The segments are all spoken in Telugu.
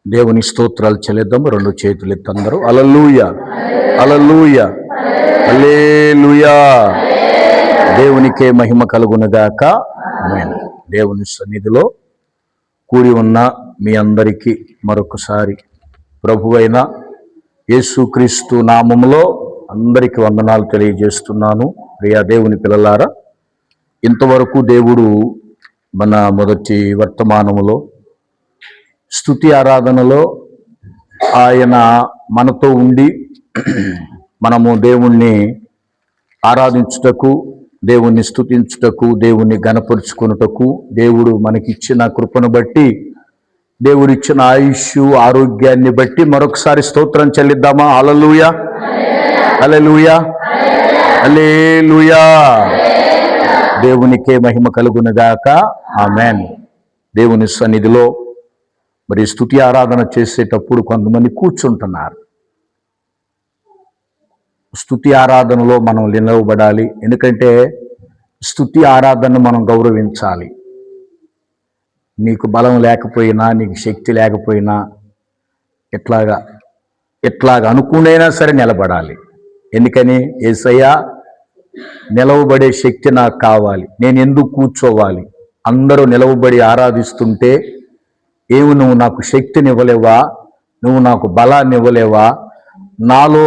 దేవుని స్తోత్రాలు చెల్లిద్దాము. రెండు చేతులు ఎత్తి అందరూ హల్లెలూయా, హల్లెలూయా, హల్లెలూయా. దేవునికే మహిమ కలుగునుగాక. ఆమేన్. దేవుని సన్నిధిలో కూడి ఉన్న మీ అందరికీ మరొకసారి ప్రభువైన యేసుక్రీస్తు నామములో అందరికీ వందనాలు తెలియజేస్తున్నాను. ప్రియా దేవుని పిల్లలారా, ఇంతవరకు దేవుడు మన మొదటి వర్తమానములో స్తుతి ఆరాధనలో ఆయన మనతో ఉండి మనము దేవుణ్ణి ఆరాధించుటకు, దేవుణ్ణి స్తుతించుటకు, దేవుణ్ణి గణపరుచుకొనుటకు దేవుడు మనకిచ్చిన కృపను బట్టి, దేవుడిచ్చిన ఆయుష్ ఆరోగ్యాన్ని బట్టి మరొకసారి స్తోత్రం చెల్లిద్దామా? హల్లెలూయా, హల్లెలూయా, హల్లెలూయా. దేవునికే మహిమ కలుగునుగాక. ఆమేన్. దేవుని సన్నిధిలో మరి స్తుతి ఆరాధన చేసేటప్పుడు కొంతమంది కూర్చుంటున్నారు. స్తుతి ఆరాధనలో మనం నిలవబడాలి. ఎందుకంటే స్తుతి ఆరాధనను మనం గౌరవించాలి. నీకు బలం లేకపోయినా, నీకు శక్తి లేకపోయినా, ఎట్లాగా అనుకునేనా సరే నిలబడాలి. ఎందుకని? యేసయ్యా, నిలవబడే శక్తి నాకు కావాలి, నేను ఎందుకు కూర్చోవాలి? అందరూ నిలవబడి ఆరాధిస్తుంటే నువ్వు నాకు శక్తిని ఇవ్వలేవా? నువ్వు నాకు బలాన్ని ఇవ్వలేవా? నాలో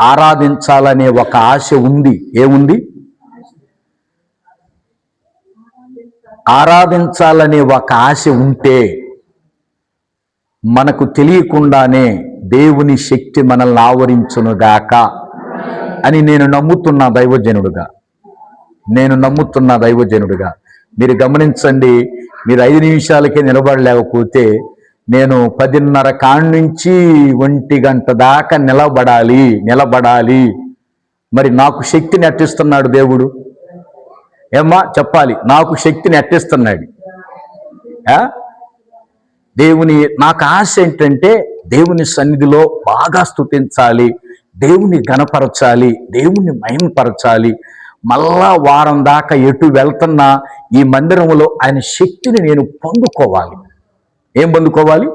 ఆరాధించాలనే ఒక ఆశ ఉంది. ఏముంది? ఆరాధించాలనే ఒక ఆశ ఉంటే మనకు తెలియకుండానే దేవుని శక్తి మనల్ని ఆవరించునుగాక అని నేను నమ్ముతున్న దైవజనుడుగా మీరు గమనించండి. మీరు 5 నిమిషాలకే నిలబడలేకపోతే నేను 10:30 కాడి నుంచి 1 గంట దాకా నిలబడాలి. మరి నాకు శక్తిని అట్టిస్తున్నాడు దేవుడు. ఏమ్మా చెప్పాలి, నాకు శక్తిని అట్టిస్తున్నాడు. నాకు ఆశ ఏంటంటే దేవుని సన్నిధిలో బాగా స్తుతించాలి, దేవుని గణపరచాలి, దేవుని మహిమపరచాలి. మళ్ళా వారం దాకా ఎటు వెళ్తున్నా ఈ మందిరంలో ఆయన శక్తిని నేను పొందుకోవాలి. ఏం పొందుకోవాలి?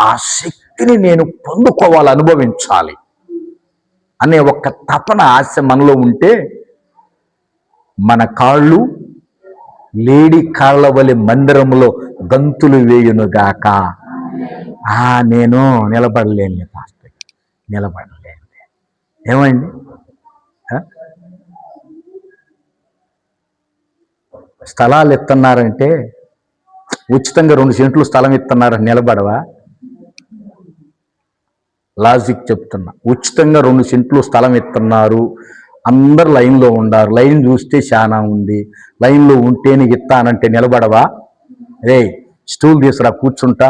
ఆ శక్తిని నేను పొందుకోవాలి, అనుభవించాలి అనే ఒక తపన, ఆశ మనలో ఉంటే మన కాళ్ళు లేడి కాళ్ళ వలె మందిరంలో గంతులు వేయునుగాక. నేను నిలబడలేను పాస్టర్, నిలబడలేను. ఏమైంది? స్థలాలు ఇస్తున్నారంటే, ఉచితంగా 2 సెంట్లు స్థలం ఇస్తున్నారని నిలబడవా? లాజిక్ చెప్తున్నా. ఉచితంగా 2 సెంట్లు స్థలం ఇస్తున్నారు, అందరు లైన్లో ఉండారు. లైన్ చూస్తే చాలా ఉంది, లైన్లో ఉంటేనే ఇస్తానంటే నిలబడవా? స్టూల్ తీసురా, కూర్చుంటా.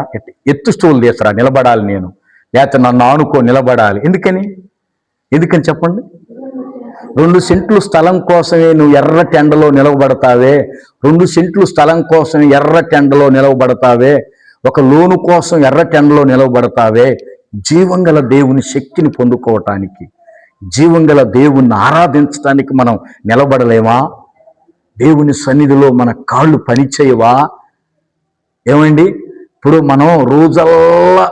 ఎత్తు స్టూల్ తీసురా, నిలబడాలి నేను, లేకపోతే నన్ను ఆనుకో నిలబడాలి. ఎందుకని చెప్పండి? 2 సెంట్లు స్థలం కోసమే నువ్వు ఎర్ర టెండలో నిలవబడతావే. 2 సెంట్లు స్థలం కోసం ఎర్ర టెండలో నిలవబడతావే. ఒక లోను కోసం ఎర్ర టెండలో నిలవబడతావే. జీవంగల దేవుని శక్తిని పొందుకోవటానికి, జీవంగల దేవుణ్ణి ఆరాధించడానికి మనం నిలబడలేమా? దేవుని సన్నిధిలో మన కాళ్ళు పనిచేయవా? ఏమండి, ఇప్పుడు మనం రోజల్లా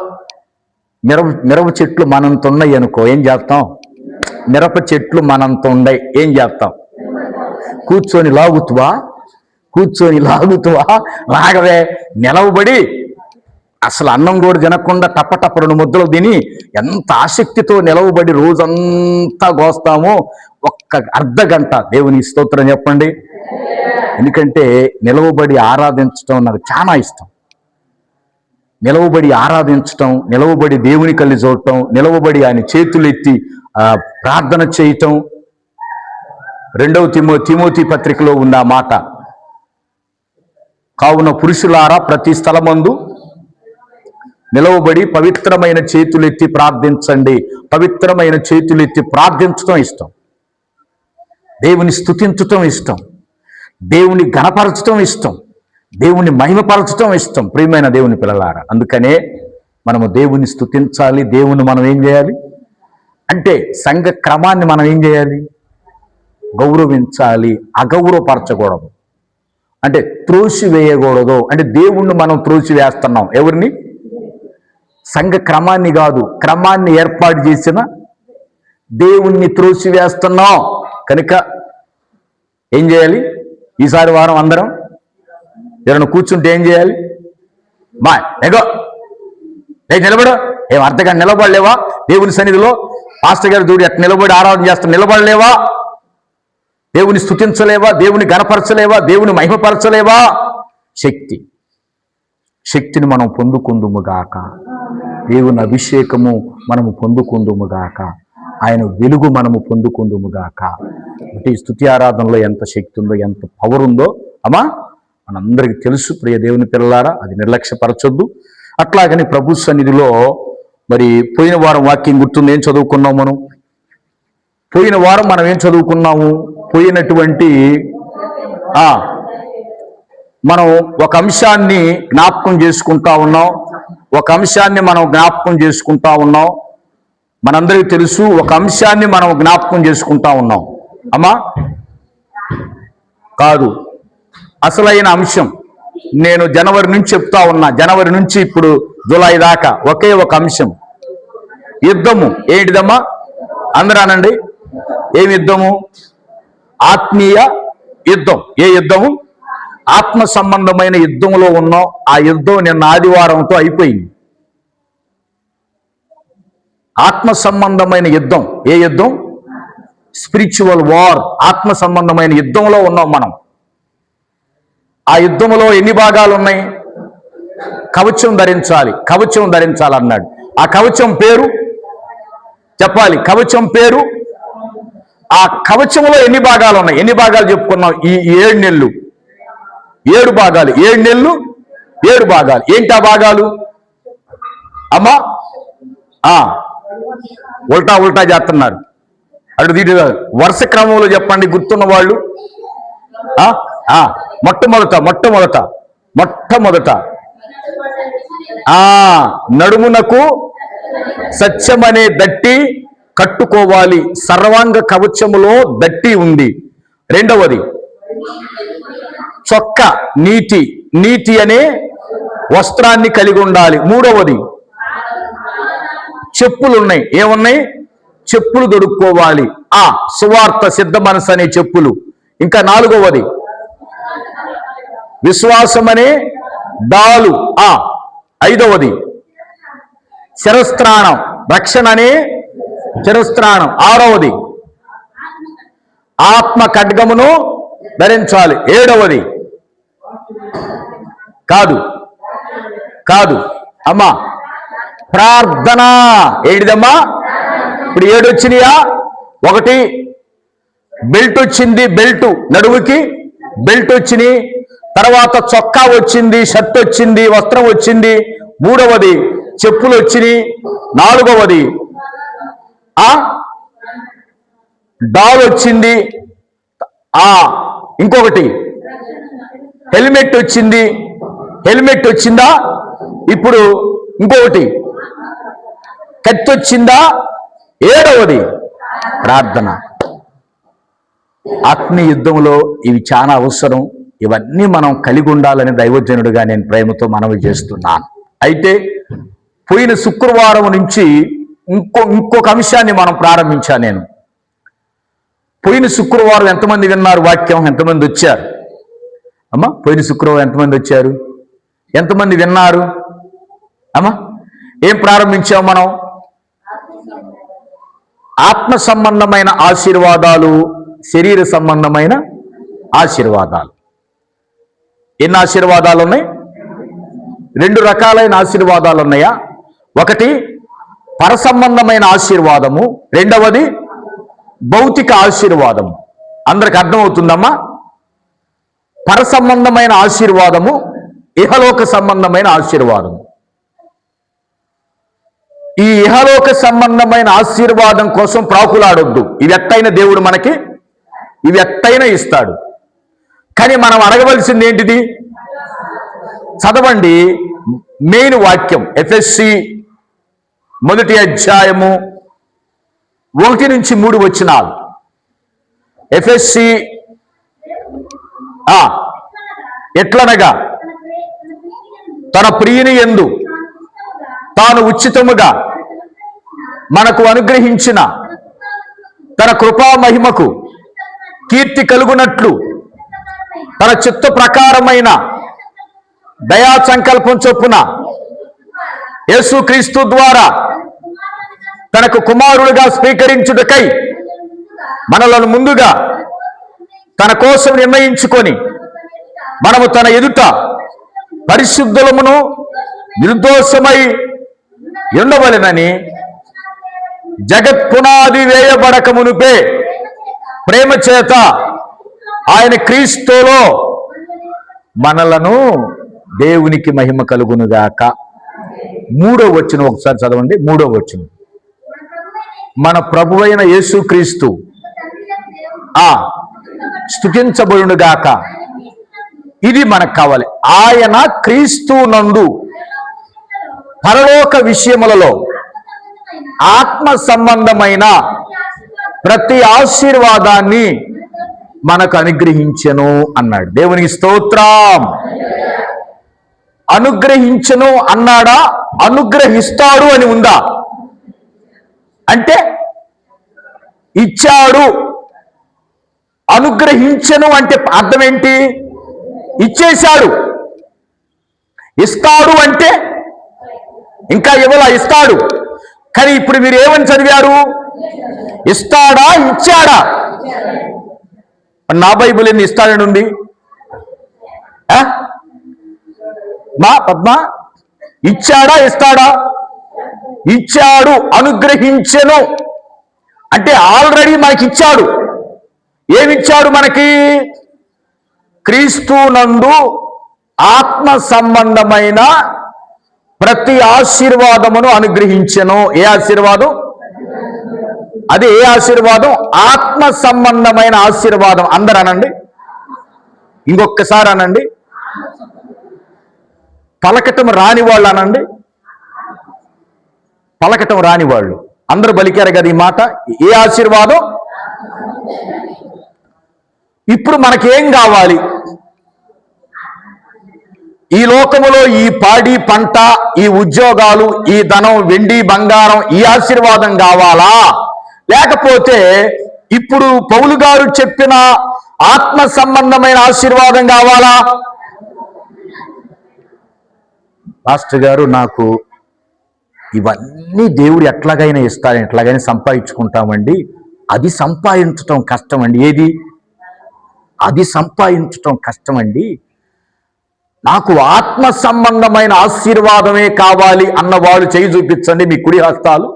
మిరప చెట్లు మనంత ఉన్నాయి అనుకో, ఏం చేస్తాం? మిరప చెట్లు మనంత ఉన్నాయి, ఏం చేస్తాం? కూర్చొని లాగుతువా? లాగవే. నిలవబడి అసలు అన్నం కూడా తినకుండా టప్ప 2 ముద్దలు తిని ఎంత ఆసక్తితో నిలవబడి రోజంతా కోస్తామో, ఒక్క అర్ధ గంట దేవుని స్తోత్రం చెప్పండి. ఎందుకంటే నిలవబడి ఆరాధించడం నాకు చాలా ఇష్టం. నిలవబడి ఆరాధించటం, నిలవబడి దేవుని కళ్ళు చూడటం, నిలవబడి ఆయన చేతులు ఎత్తి ప్రార్థన చేయటం. 2వ తిమోతి పత్రికలో ఉన్న మాట, కావున పురుషులారా ప్రతి స్థలమందు నిలవబడి పవిత్రమైన చేతులెత్తి ప్రార్థించండి. పవిత్రమైన చేతులెత్తి ప్రార్థించటం ఇష్టం, దేవుని స్తుతించటం ఇష్టం, దేవుని గణపరచటం ఇష్టం, దేవుని మహిమపరచటం ఇష్టం. ప్రియమైన దేవుని పిల్లలారా, అందుకనే మనము దేవుని స్తుతించాలి. దేవుని మనం ఏం చేయాలి అంటే, సంఘ క్రమాన్ని మనం ఏం చేయాలి? గౌరవించాలి, అగౌరవపరచకూడదు. అంటే త్రోసి వేయకూడదు. అంటే దేవుణ్ణి మనం త్రోసి వేస్తున్నాం. ఎవరిని? సంఘ క్రమాన్ని కాదు, క్రమాన్ని ఏర్పాటు చేసిన దేవుణ్ణి త్రోసివేస్తున్నాం కనుక ఏం చేయాలి? ఈసారి వారం అందరం ఎవరైనా కూర్చుంటే ఏం చేయాలి? మా ఎగో నిలబడు, ఏం అర్థంగా నిలబడలేవా? దేవుని సన్నిధిలో పాస్టర్ గారు చూడు అట్లా నిలబడి ఆరాధన చేస్తా, నిలబడలేవా? దేవుని స్తుతించలేవా? దేవుని గణపరచలేవా? దేవుని మహిమపరచలేవా? శక్తిని మనం పొందుకుందుముగాక, దేవుని అభిషేకము మనము పొందుకుందుముగాక, ఆయన వెలుగు మనము పొందుకుందుముగాక. అంటే ఈ స్తుతి ఆరాధనలో ఎంత శక్తి ఉందో, ఎంత పవర్ ఉందో అమ్మా మనందరికీ తెలుసు. ప్రియ దేవుని పిల్లలారా, అది నిర్లక్ష్యపరచొద్దు. అట్లాగని ప్రభు సన్నిధిలో మరి పోయిన వారం వాక్యం గుర్తుంది. ఏం చదువుకున్నాం మనం? పోయిన వారం మనం ఏం చదువుకున్నాము? పోయినటువంటి మనం ఒక అంశాన్ని జ్ఞాపకం చేసుకుంటా ఉన్నాం. ఒక అంశాన్ని మనం జ్ఞాపకం చేసుకుంటా ఉన్నాం. మనందరికీ తెలుసు, ఒక అంశాన్ని మనం జ్ఞాపకం చేసుకుంటా ఉన్నాం. అమ్మా కాదు, అసలైన అంశం నేను జనవరి నుంచి చెప్తా ఉన్నా. జనవరి నుంచి ఇప్పుడు జూలై దాకా ఒకే ఒక అంశం, యుద్ధము. ఏంటిదమ్మా? అందరూ అనండి, ఏమి యుద్ధము? ఆత్మీయ యుద్ధం. ఏ యుద్ధము? ఆత్మ సంబంధమైన యుద్ధంలో ఉన్నాం. ఆ యుద్ధం నిన్న ఆదివారంతో అయిపోయింది. ఆత్మ సంబంధమైన యుద్ధం. ఏ యుద్ధం? Spiritual war. ఆత్మ సంబంధమైన యుద్ధంలో ఉన్నాం మనం. ఆ యుద్ధంలో ఎన్ని భాగాలు ఉన్నాయి? కవచం ధరించాలి, కవచం ధరించాలన్నాడు. ఆ కవచం పేరు చెప్పాలి. కవచం పేరు. ఆ కవచంలో ఎన్ని భాగాలు ఉన్నాయి? ఎన్ని భాగాలు చెప్పుకున్నాం ఈ 7 నెలలు? 7 భాగాలు. 7 నెలలు 7 భాగాలు. ఏంటి ఆ భాగాలు అమ్మా? ఉల్టా చేస్తున్నారు. అటు దీటి వరుస క్రమంలో చెప్పండి గుర్తున్న వాళ్ళు. మొట్టమొదట నడుమునకు సత్యమనే దట్టి కట్టుకోవాలి. సర్వాంగ కవచములో దట్టి ఉంది. రెండవది చొక్క నీతి అనే వస్త్రాన్ని కలిగి ఉండాలి. మూడవది చెప్పులు ఉన్నాయి. ఏమున్నాయి? చెప్పులు దొడుక్కోవాలి. సువార్త సిద్ధ మనసు అనే చెప్పులు. ఇంకా నాలుగవది విశ్వాసం అనే డాలు. ఐదవది శిరస్త్రాణం, రక్షణ అనే శిరస్త్రాణం. ఆరవది ఆత్మ ఖడ్గమును ధరించాలి. ఏడవది కాదు అమ్మా ప్రార్థన. ఏంటిదమ్మా? ఇప్పుడు 7 వచ్చినాయా? 1 బెల్ట్ వచ్చింది. బెల్ట్ నడువుకి బెల్ట్ వచ్చింది. తర్వాత చొక్కా వచ్చింది, షర్ట్ వచ్చింది, వస్త్రం వచ్చింది. మూడవది చెప్పులు వచ్చినాయి. నాలుగవది డాల్ వచ్చింది. ఇంకొకటి హెల్మెట్ వచ్చింది. హెల్మెట్ వచ్చిందా? ఇప్పుడు ఇంకొకటి కత్తి వచ్చిందా? ఏడవది ప్రార్థన. ఆత్మీయ యుద్ధంలో ఇవి చాలా అవసరం. ఇవన్నీ మనం కలిగి ఉండాలని దైవజనుడిగా నేను ప్రేమతో మనవి చేస్తున్నాను. అయితే పోయిన శుక్రవారం నుంచి ఇంకొక అంశాన్ని మనం ప్రారంభించాను. నేను పోయిన శుక్రవారం ఎంతమంది విన్నారు వాక్యం? ఎంతమంది వచ్చారు అమ్మా? పోయిన శుక్రవారం ఎంతమంది వచ్చారు? ఎంతమంది విన్నారు అమ్మా? ఏం ప్రారంభించాం మనం? ఆత్మ సంబంధమైన ఆశీర్వాదాలు, శరీర సంబంధమైన ఆశీర్వాదాలు. ఎన్ని ఆశీర్వాదాలు ఉన్నాయి? 2 రకాలైన ఆశీర్వాదాలు ఉన్నాయా? ఒకటి పరసంబంధమైన ఆశీర్వాదము, రెండవది భౌతిక ఆశీర్వాదము. అందరికి అర్థమవుతుందమ్మా? పరసంబంధమైన ఆశీర్వాదము, ఇహలోక సంబంధమైన ఆశీర్వాదము. ఈ ఇహలోక సంబంధమైన ఆశీర్వాదం కోసం ప్రాకులాడొద్దు. ఇవి ఎట్టయినా దేవుడు మనకి ఇవి ఎట్టయినా ఇస్తాడు. కానీ మనం అడగవలసింది ఏంటిది? చదవండి మెయిన్ వాక్యం. ఎఫెసీ 1వ అధ్యాయము 1 నుంచి 3 వచనాలు. ఎఫెసీ ఎట్లనగా తన ప్రియుని యందు తాను ఉచితముగా మనకు అనుగ్రహించిన తన కృపా మహిమకు కీర్తి కలుగునట్లు తన చిత్త ప్రకారమైన దయా సంకల్పం చొప్పున యేసుక్రీస్తు ద్వారా తనకు కుమారుడుగా స్వీకరించుటకై మనలను ముందుగా తన కోసం నిర్ణయించుకొని మనము తన ఎదుట పరిశుద్ధులమును నిర్దోషమై ఉండవలెనని జగత్పునాది వేయబడక మునుపే ప్రేమ చేత ఆయన క్రీస్తులో మనలను దేవునికి మహిమ కలుగునుగాక. 3వ వచనం ఒకసారి చదవండి. 3వ వచనం, మన ప్రభువైన యేసుక్రీస్తు స్తుతించబడునుగాక. ఇది మనకు కావాలి. ఆయన క్రీస్తు నందు పరలోక విషయములలో ఆత్మ సంబంధమైన ప్రతి ఆశీర్వాదాన్ని మనకు అనుగ్రహించెను అన్నాడు. దేవునికి స్తోత్రం. అనుగ్రహించెను అన్నాడా? అనుగ్రహిస్తాడు అని ఉందా? అంటే ఇచ్చాడు. అనుగ్రహించెను అంటే అర్థం ఏంటి? ఇచ్చేశాడు. ఇస్తాడు అంటే ఇంకా ఇవ్వలా, ఇస్తాడు. కానీ ఇప్పుడు మీరు ఏమని చదివారు? ఇస్తాడా ఇచ్చాడా? నా బైబిల్ ఎన్ని ఇస్తాడని ఉంది? మా పద్మ, ఇచ్చాడా ఇస్తాడా? ఇచ్చాడు. అనుగ్రహించెను అంటే ఆల్రెడీ మనకి ఇచ్చాడు. ఏమిచ్చాడు మనకి? క్రీస్తు నందు ఆత్మ సంబంధమైన ప్రతి ఆశీర్వాదమును అనుగ్రహించెను. ఏ ఆశీర్వాదం? అది ఏ ఆశీర్వాదం? ఆత్మ సంబంధమైన ఆశీర్వాదం. అందరూ అనండి, ఇంకొకసారి అనండి. పలకటం రాని వాళ్ళు అనండి. పలకటం రాని వాళ్ళు అందరూ పలికారు కదా ఈ మాట. ఏ ఆశీర్వాదం? ఇప్పుడు మనకేం కావాలి? ఈ లోకములో ఈ పాడి పంట, ఈ ఉద్యోగాలు, ఈ ధనం, వెండి బంగారం, ఈ ఆశీర్వాదం కావాలా? లేకపోతే ఇప్పుడు పౌలు గారు చెప్పిన ఆత్మ సంబంధమైన ఆశీర్వాదం కావాలా? పాస్టర్ గారు, నాకు ఇవన్నీ దేవుడు ఎట్లాగైనా ఇస్తారని, ఎట్లాగైనా సంపాదించుకుంటామండి. అది సంపాదించటం కష్టం అండి. ఏది? అది సంపాదించటం కష్టం అండి. నాకు ఆత్మ సంబంధమైన ఆశీర్వాదమే కావాలి అన్న వాళ్ళు చేయి చూపించండి. మీ కుడి హస్తాలు.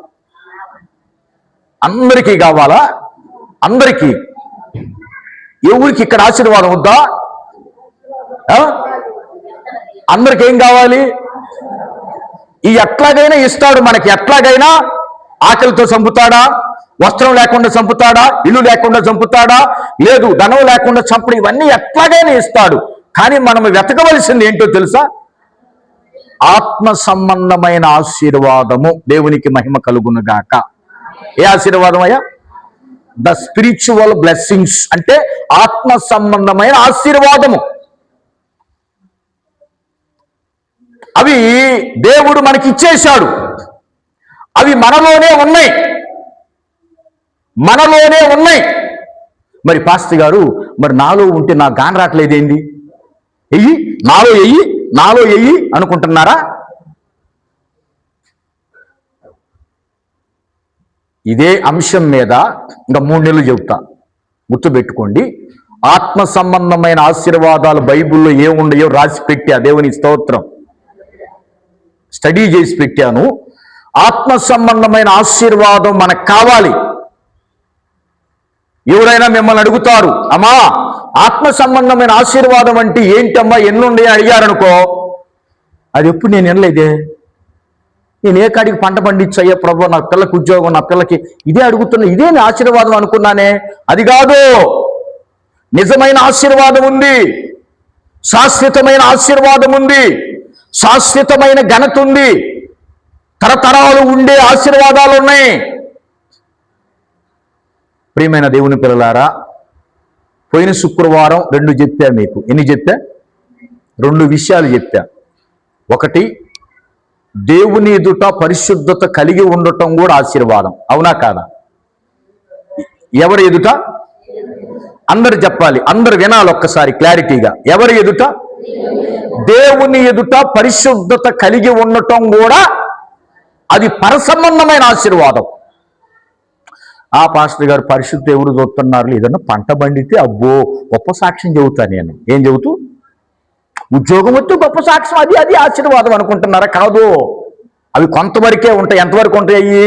అందరికీ కావాలా? అందరికీ. ఎవరికి ఇక్కడ ఆశీర్వాదం వద్దా? అందరికి ఏం కావాలి? ఈ ఎట్లాగైనా ఇస్తాడు మనకి. ఎట్లాగైనా ఆకలితో చంపుతాడా? వస్త్రం లేకుండా చంపుతాడా? ఇల్లు లేకుండా చంపుతాడా? లేదు, ధనం లేకుండా చంపడం. ఇవన్నీ ఎట్లాగైనా ఇస్తాడు. కానీ మనం వెతకవలసింది ఏంటో తెలుసా? ఆత్మ సంబంధమైన ఆశీర్వాదము. దేవునికి మహిమ కలుగునుగాక. ఏ ఆశీర్వాదం అయ్యా? ద స్పిరిచువల్ బ్లెస్సింగ్స్ అంటే ఆత్మ సంబంధమైన ఆశీర్వాదము. అవి దేవుడు మనకి ఇచ్చేశాడు. అవి మనలోనే ఉన్నాయి. మనలోనే ఉన్నాయి. మరి పాస్టర్ గారు, మరి నాలో ఉంటే నాకు గాని రావట్లేదేంది? ఎయ్యి, నాలో ఎయ్యి, నాలో ఎయ్యి అనుకుంటున్నారా? ఇదే అంశం మీద ఇంకా 3 నెలలు చెబుతా, గుర్తుపెట్టుకోండి. ఆత్మ సంబంధమైన ఆశీర్వాదాలు బైబిల్లో ఏముండయో రాసి పెట్టా. దేవుని స్తోత్రం. స్టడీ చేసి పెట్టాను. ఆత్మ సంబంధమైన ఆశీర్వాదం మనకు కావాలి. ఎవరైనా మిమ్మల్ని అడుగుతారు, అమ్మా ఆత్మ సంబంధమైన ఆశీర్వాదం అంటే ఏంటమ్మా, ఎన్నుండే అడిగారనుకో, అది ఎప్పుడు నేను వినలేదే. నేను ఏ కాడికి పంట పండించయ్యా ప్రభు, నా పిల్లకి ఉద్యోగం, నా పిల్లకి ఇదే అడుగుతున్నా, ఇదే ఆశీర్వాదం అనుకున్నానే. అది కాదు. నిజమైన ఆశీర్వాదం ఉంది. శాశ్వతమైన ఆశీర్వాదం ఉంది. శాశ్వతమైన ఘనత ఉంది. తరతరాలు ఉండే ఆశీర్వాదాలు ఉన్నాయి. ప్రియమైన దేవుని పిల్లలారా, పోయిన శుక్రవారం 2 చెప్పా మీకు. ఎన్ని చెప్పా? 2 విషయాలు చెప్పా. ఒకటి, దేవుని ఎదుట పరిశుద్ధత కలిగి ఉండటం కూడా ఆశీర్వాదం, అవునా కాదా? ఎవరి ఎదుట? అందరు చెప్పాలి, అందరు వినాలి ఒక్కసారి క్లారిటీగా. ఎవరి ఎదుట? దేవుని ఎదుట పరిశుద్ధత కలిగి ఉండటం కూడా అది పరసంబంధమైన ఆశీర్వాదం. ఆ పాస్టర్ గారు పరిశుద్ధ ఎవరు చూస్తున్నారు, ఏదన్నా పంట పండితే అబ్బో గొప్ప సాక్ష్యం చెబుతా. నేను ఏం చెబుతూ? ఉద్యోగం వస్తే గొప్ప సాక్ష్యం, అది ఆశీర్వాదం అనుకుంటున్నారా? కాదు, అవి కొంతవరకే ఉంటాయి. ఎంతవరకు ఉంటాయి?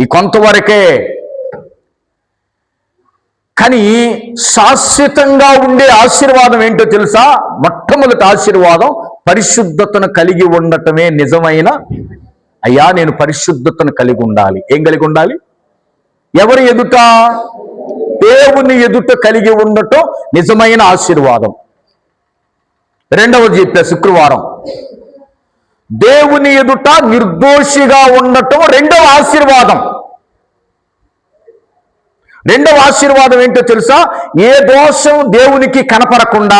ఈ కొంతవరకే. కానీ శాశ్వతంగా ఉండే ఆశీర్వాదం ఏంటో తెలుసా? మొట్టమొదటి ఆశీర్వాదం పరిశుద్ధతను కలిగి ఉండటమే నిజమైన. అయ్యా నేను పరిశుద్ధతను కలిగి ఉండాలి. ఏం కలిగి ఉండాలి? ఎవరి ఎదుట? దేవుని ఎదుట కలిగి ఉండటం నిజమైన ఆశీర్వాదం. రెండవది చెప్పా శుక్రవారం, దేవుని ఎదుట నిర్దోషిగా ఉండటం రెండవ ఆశీర్వాదం. రెండవ ఆశీర్వాదం ఏంటో తెలుసా? ఏ దోషం దేవునికి కనపడకుండా,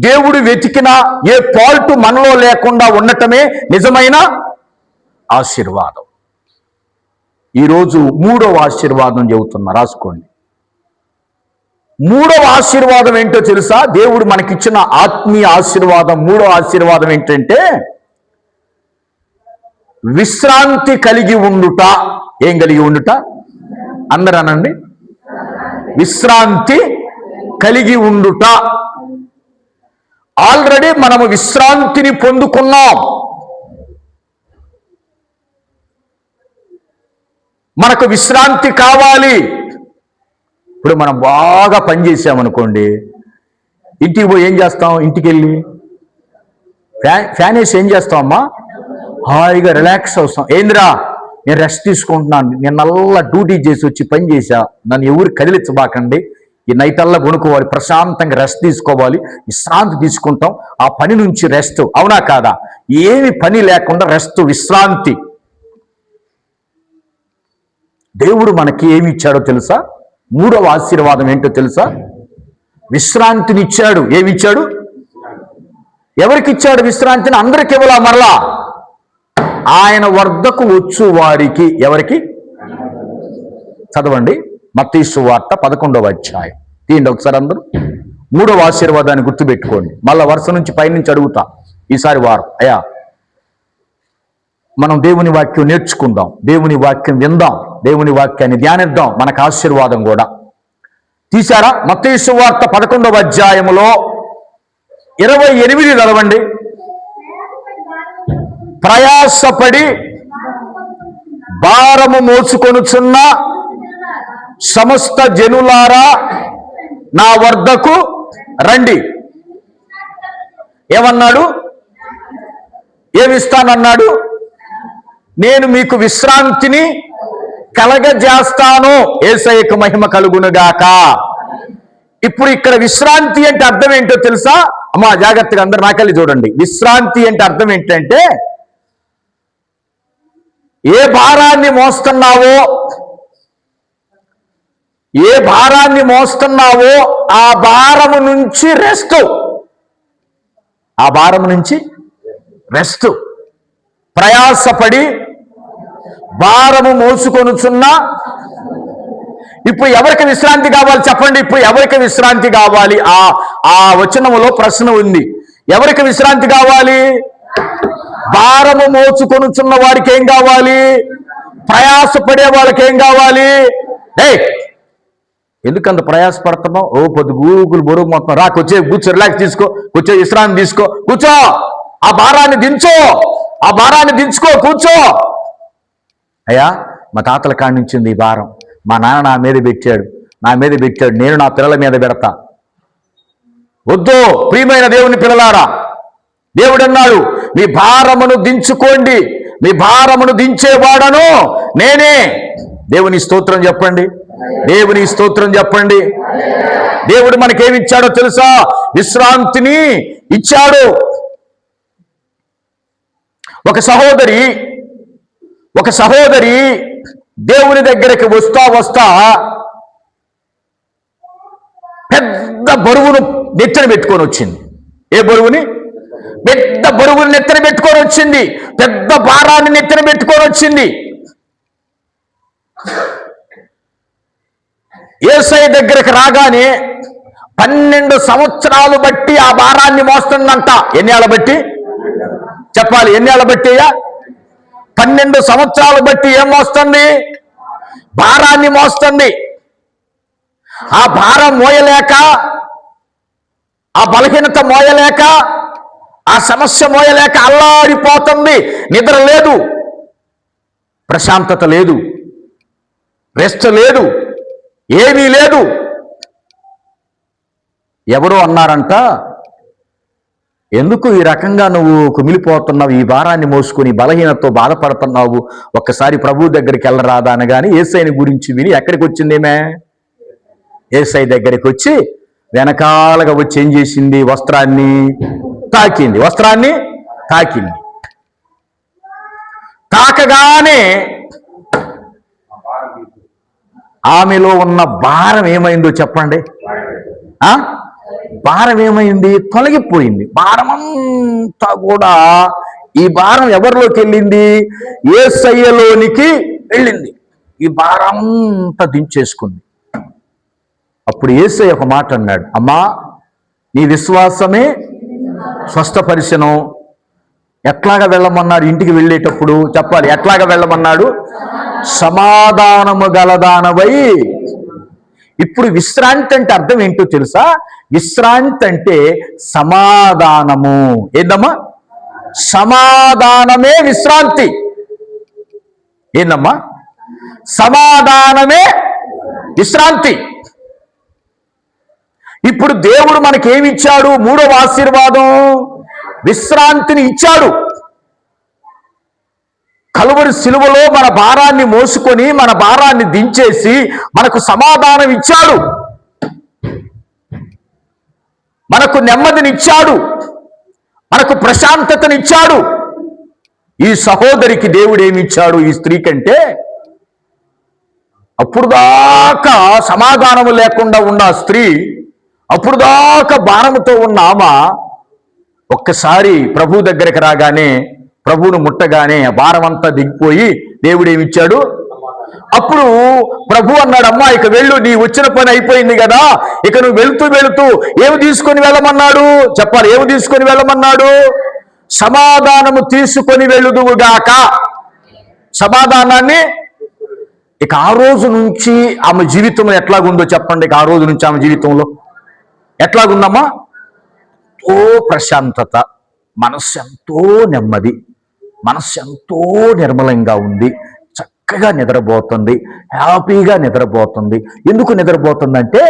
దేవుడు వెతికినా ఏ ఫాల్ట్ మనలో లేకుండా ఉండటమే నిజమైన ఆశీర్వాదం. ఈరోజు మూడవ ఆశీర్వాదం చెబుతున్నా, రాసుకోండి. మూడవ ఆశీర్వాదం ఏంటో తెలుసా? దేవుడు మనకిచ్చిన ఆత్మీయ ఆశీర్వాదం. మూడవ ఆశీర్వాదం ఏంటంటే విశ్రాంతి కలిగి ఉండుట. ఏం కలిగి ఉండుట? అందరూ అనండి, విశ్రాంతి కలిగి ఉండుట. ఆల్రెడీ మనము విశ్రాంతిని పొందుకున్నాం. మనకు విశ్రాంతి కావాలి. ఇప్పుడు మనం బాగా పనిచేసామనుకోండి, ఇంటికి పోయి ఏం చేస్తాం? ఇంటికి వెళ్ళి ఫ్యాన్ వేసి ఏం చేస్తాం? అమ్మా హాయిగా రిలాక్స్ అవుతాం. ఏందిరా నేను రెస్ట్ తీసుకుంటున్నాను, నేను నల్ల డ్యూటీ చేసి వచ్చి పని చేశా, నన్ను ఎవరు కదిలించబాకండి, ఈ నైట్ అల్లా కొనుక్కోవాలి, ప్రశాంతంగా రెస్ట్ తీసుకోవాలి, విశ్రాంతి తీసుకుంటాం. ఆ పని నుంచి రెస్ట్, అవునా కాదా? ఏమి పని లేకుండా రెస్ట్, విశ్రాంతి. దేవుడు మనకి ఏమి ఇచ్చాడో తెలుసా? మూడవ ఆశీర్వాదం ఏంటో తెలుసా? విశ్రాంతిని ఇచ్చాడు. ఏమి ఇచ్చాడు? ఎవరికి ఇచ్చాడు విశ్రాంతిని? అందరికి ఇవ్వాలా? మరలా ఆయన వద్దకు వచ్చు వారికి. ఎవరికి? చదవండి, మత్తయి సువార్త 11వ అధ్యాయం తీయండి ఒకసారి అందరూ. మూడవ ఆశీర్వాదాన్ని గుర్తుపెట్టుకోండి. మళ్ళా వరుస నుంచి పైనుంచి అడుగుతా ఈసారి వారం. అయ్యా మనం దేవుని వాక్యం నేర్చుకుందాం, దేవుని వాక్యం విందాం, దేవుని వాక్యాన్ని ధ్యానిద్దాం, మనకు ఆశీర్వాదం కూడా. తీశారా? మత్తయి సువార్త 11వ అధ్యాయములో 28 చదవండి. ప్రయాసపడి భారము మోసుకొనుచున్న సమస్త జనులారా నా వద్దకు రండి. ఏమన్నాడు? ఏమిస్తానన్నాడు? నేను మీకు విశ్రాంతిని కలగజేస్తాను. యేసయ్యకు మహిమ కలుగునుగాక. ఇప్పుడు ఇక్కడ విశ్రాంతి అంటే అర్థం ఏంటో తెలుసా? అమ్మా జాగ్రత్తగా అందరు నాకెళ్ళి చూడండి. విశ్రాంతి అంటే అర్థం ఏంటంటే, ఏ భారాన్ని మోస్తున్నావో, ఏ భారాన్ని మోస్తున్నావో ఆ భారము నుంచి రెస్ట్. ఆ భారము నుంచి రెస్ట్. ప్రయాసపడి భారము మోసుకొనుచున్న. ఇప్పుడు ఎవరికి విశ్రాంతి కావాలి చెప్పండి? ఇప్పుడు ఎవరికి విశ్రాంతి కావాలి? ఆ వచనములో ప్రశ్న ఉంది. ఎవరికి విశ్రాంతి కావాలి? భారము మోసుకొనుచున్న వారికి ఏం కావాలి? ప్రయాసపడే వాళ్ళకి ఏం కావాలి? ఎందుకంత ప్రయాసపడుతున్నావు? ఓ పొద్దు గూగుల్ బరువు మొత్తం రా, కూర్చో, రిలాక్స్ తీసుకో, కూర్చో, విశ్రాంతి తీసుకో, కూర్చో, ఆ భారాన్ని దించో, ఆ భారాన్ని దించుకో, కూర్చో. అయ్యా మా తాతల కాడి నుంచింది ఈ భారం, మా నాన్న నా మీద పెట్టాడు, నేను నా పిల్లల మీద పెడతా. వద్దు ప్రియమైన దేవుని పిల్లలారా, దేవుడు అన్నాడు మీ భారమును దించుకోండి, మీ భారమును దించేవాడను నేనే. దేవుని స్తోత్రం చెప్పండి, దేవుని స్తోత్రం చెప్పండి. దేవుడు మనకేమిచ్చాడో తెలుసా? విశ్రాంతిని ఇచ్చాడు. ఒక సహోదరి దేవుని దగ్గరికి వస్తా పెద్ద బరువును నెత్తిన పెట్టుకొని వచ్చింది. ఏ బరువుని? పెద్ద బరువులు నెత్తిన పెట్టుకొని వచ్చింది, పెద్ద భారాన్ని నెత్తిన పెట్టుకొని వచ్చింది. యేసయ్య దగ్గరికి రాగానే 12 సంవత్సరాలు బట్టి ఆ భారాన్ని మోస్తుందంట. ఎన్నేళ్ళ బట్టి చెప్పాలి? ఎన్నేళ్ళ బట్టి? 12 సంవత్సరాలు బట్టి ఏం మోస్తుంది? భారాన్ని మోస్తుంది. ఆ భారం మోయలేక, ఆ బలహీనత మోయలేక, ఆ సమస్య మోయలేక అల్లాడిపోతుంది. నిద్ర లేదు, ప్రశాంతత లేదు, రెస్ట్ లేదు, ఏమీ లేదు. ఎవరో అన్నారంట, ఎందుకు ఈ రకంగా నువ్వు కుమిలిపోతున్నావు, ఈ భారాన్ని మోసుకుని బలహీనతతో బాధపడుతున్నావు, ఒక్కసారి ప్రభు దగ్గరికి వెళ్ళరాదా అనగాని యేసయ్యని గురించి విని ఎక్కడికి వచ్చిందేమే? యేసయ్య దగ్గరికి వచ్చి వెనకాలగా వచ్చి ఏం చేసింది? వస్త్రాన్ని తాకింది. వస్త్రాన్ని తాకింది. తాకగానే ఆమెలో ఉన్న భారం ఏమైందో చెప్పండి. భారం ఏమైంది? తొలగిపోయింది. భారమంతా కూడా, ఈ భారం ఎవరిలోకి వెళ్ళింది? యేసయ్యలోనికి వెళ్ళింది. ఈ భారమంతా దించేసుకుంది. అప్పుడు యేసయ్య ఒక మాట అన్నాడు, అమ్మా నీ విశ్వాసమే స్వస్థపరిచెను. ఎట్లాగా వెళ్ళమన్నాడు? ఇంటికి వెళ్ళేటప్పుడు చెప్పాలి, ఎట్లాగా వెళ్ళమన్నాడు? సమాధానము గలదానవై. ఇప్పుడు విశ్రాంతి అంటే అర్థం ఏంటో తెలుసా? విశ్రాంతి అంటే సమాధానము. ఏందమ్మా? సమాధానమే విశ్రాంతి. ఏందమ్మా? సమాధానమే విశ్రాంతి. ఇప్పుడు దేవుడు మనకేమిచ్చాడు? 3వ ఆశీర్వాదం, విశ్రాంతిని ఇచ్చాడు. కలువరి సిలువలో మన భారాన్ని మోసుకొని, మన భారాన్ని దించేసి మనకు సమాధానం ఇచ్చాడు, మనకు నెమ్మదినిచ్చాడు, మనకు ప్రశాంతతనిచ్చాడు. ఈ సహోదరికి దేవుడు ఏమిచ్చాడు? ఈ స్త్రీ కంటే అప్పుడు దాకా సమాధానము లేకుండా ఉన్న ఆ స్త్రీ, అప్పుడు దాకా భారముతో ఉన్న ఆమె ఒక్కసారి ప్రభు దగ్గరికి రాగానే, ప్రభువును ముట్టగానే భారం అంతా దిగిపోయి దేవుడు ఏమిచ్చాడు? అప్పుడు ప్రభు అన్నాడు, అమ్మా ఇక వెళ్ళు, నీ వచ్చిన పని అయిపోయింది కదా, ఇక నువ్వు వెళుతూ వెళుతూ ఏమి తీసుకొని వెళ్ళమన్నాడు? చెప్పాలి, ఏమి తీసుకొని వెళ్ళమన్నాడు? సమాధానము తీసుకొని వెళ్ళుదువుగాక. సమాధానాన్ని. ఇక ఆ రోజు నుంచి ఆమె జీవితంలో ఎట్లాగుందో చెప్పండి. ఇక ఆ రోజు నుంచి ఆమె జీవితంలో ఎట్లాగుందమ్మా? ఎంతో ప్రశాంతత, మనస్సు ఎంతో నెమ్మది, మనస్సు ఎంతో నిర్మలంగా ఉంది. చక్కగా నిద్రపోతుంది, హ్యాపీగా నిద్రపోతుంది. ఎందుకు నిద్రపోతుందంటే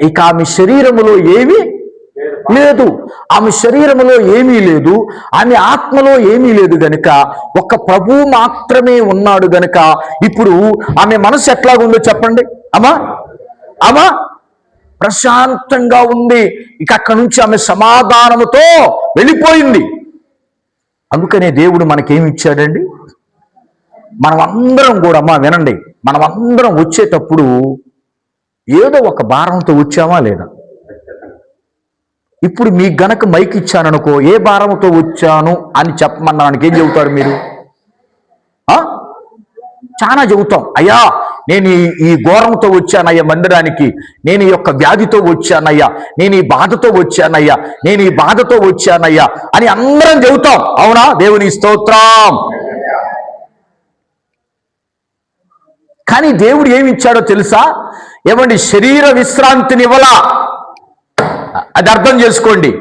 ఇక ఆమె శరీరములో ఏమీ లేదు, ఆమె శరీరములో ఏమీ లేదు, ఆమె ఆత్మలో ఏమీ లేదు గనుక ఒక్క ప్రభువు మాత్రమే ఉన్నాడు గనుక ఇప్పుడు ఆమె మనసు ఎట్లాగుందో చెప్పండి. అమ్మా ప్రశాంతంగా ఉంది. ఇక అక్కడి నుంచి ఆమె సమాధానముతో వెళ్ళిపోయింది. అందుకనే దేవుడు మనకేమి ఇచ్చాడండి? మనమందరం కూడా, అమ్మా వినండి, మనమందరం వచ్చేటప్పుడు ఏదో ఒక భారంతో వచ్చామా లేదా? ఇప్పుడు మీకు గనక మైక్ ఇచ్చాననుకో, ఏ భారంతో వచ్చాను అని చెప్పమన్నానికి ఏం చెబుతారు మీరు? చాలా చెబుతాం, అయ్యా నేను ఈ ఘోరంతో వచ్చానయ్యా మందిరానికి, నేను ఈ యొక్క వ్యాధితో వచ్చానయ్యా, నేను ఈ బాధతో వచ్చానయ్యా, నేను ఈ బాధతో వచ్చానయ్యా అని అందరం చెబుతాం. అవునా? దేవుని స్తోత్రం. కానీ దేవుడు ఏమి ఇచ్చాడో తెలుసా? ఏమండి, శరీర విశ్రాంతిని ఇవ్వలా. అది అర్థం చేసుకోండి.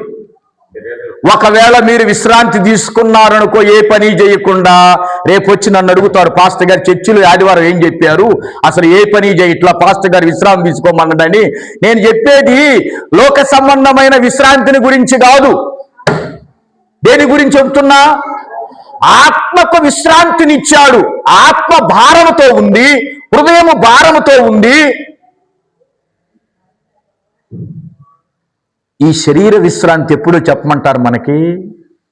ఒకవేళ మీరు విశ్రాంతి తీసుకున్నారనుకో, ఏ పని చేయకుండా, రేపు వచ్చి నన్ను అడుగుతారు, పాస్టర్ గారు చర్చిలో ఆదివారం ఏం చెప్పారు, అసలు ఏ పని చేయట్లా, పాస్టర్ గారు విశ్రాంతి తీసుకోమన్నాడని. నేను చెప్పేది లోక సంబంధమైన విశ్రాంతిని గురించి కాదు. దేని గురించి చెబుతున్నా? ఆత్మకు విశ్రాంతినిచ్చాడు. ఆత్మ భారముతో ఉంది, హృదయము భారముతో ఉంది. ఈ శరీర విశ్రాంతి ఎప్పుడు చెప్పమంటారు? మనకి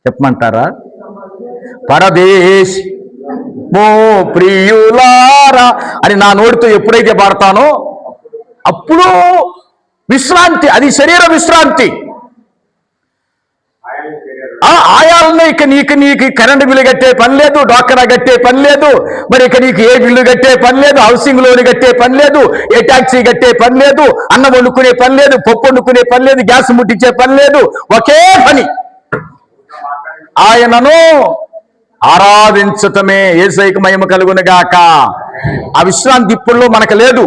చెప్పమంటారా? పరదేశ్ మో ప్రియులారా అని నా నోటితో ఎప్పుడైతే పాడతానో అప్పుడు విశ్రాంతి. అది శరీర విశ్రాంతి. ఆయాలను ఇక నీకు కరెంటు బిల్లు కట్టే పని లేదు, డోక్రా కట్టే పని లేదు, మరి ఇక నీకు ఏ బిల్లు కట్టే పని లేదు, హౌసింగ్ లోన్ కట్టే పని లేదు, ఏ ట్యాక్సీ కట్టే పని లేదు, అన్నం వండుకునే పని లేదు, పప్పు వండుకునే పని లేదు, గ్యాస్ ముట్టించే పని లేదు. ఒకే పని, ఆయనను ఆరాధించటమే. యేసయ్యకు మహిమ కలుగునుగాక. ఆ విశ్రాంతి ఇప్పుడులో మనకు లేదు.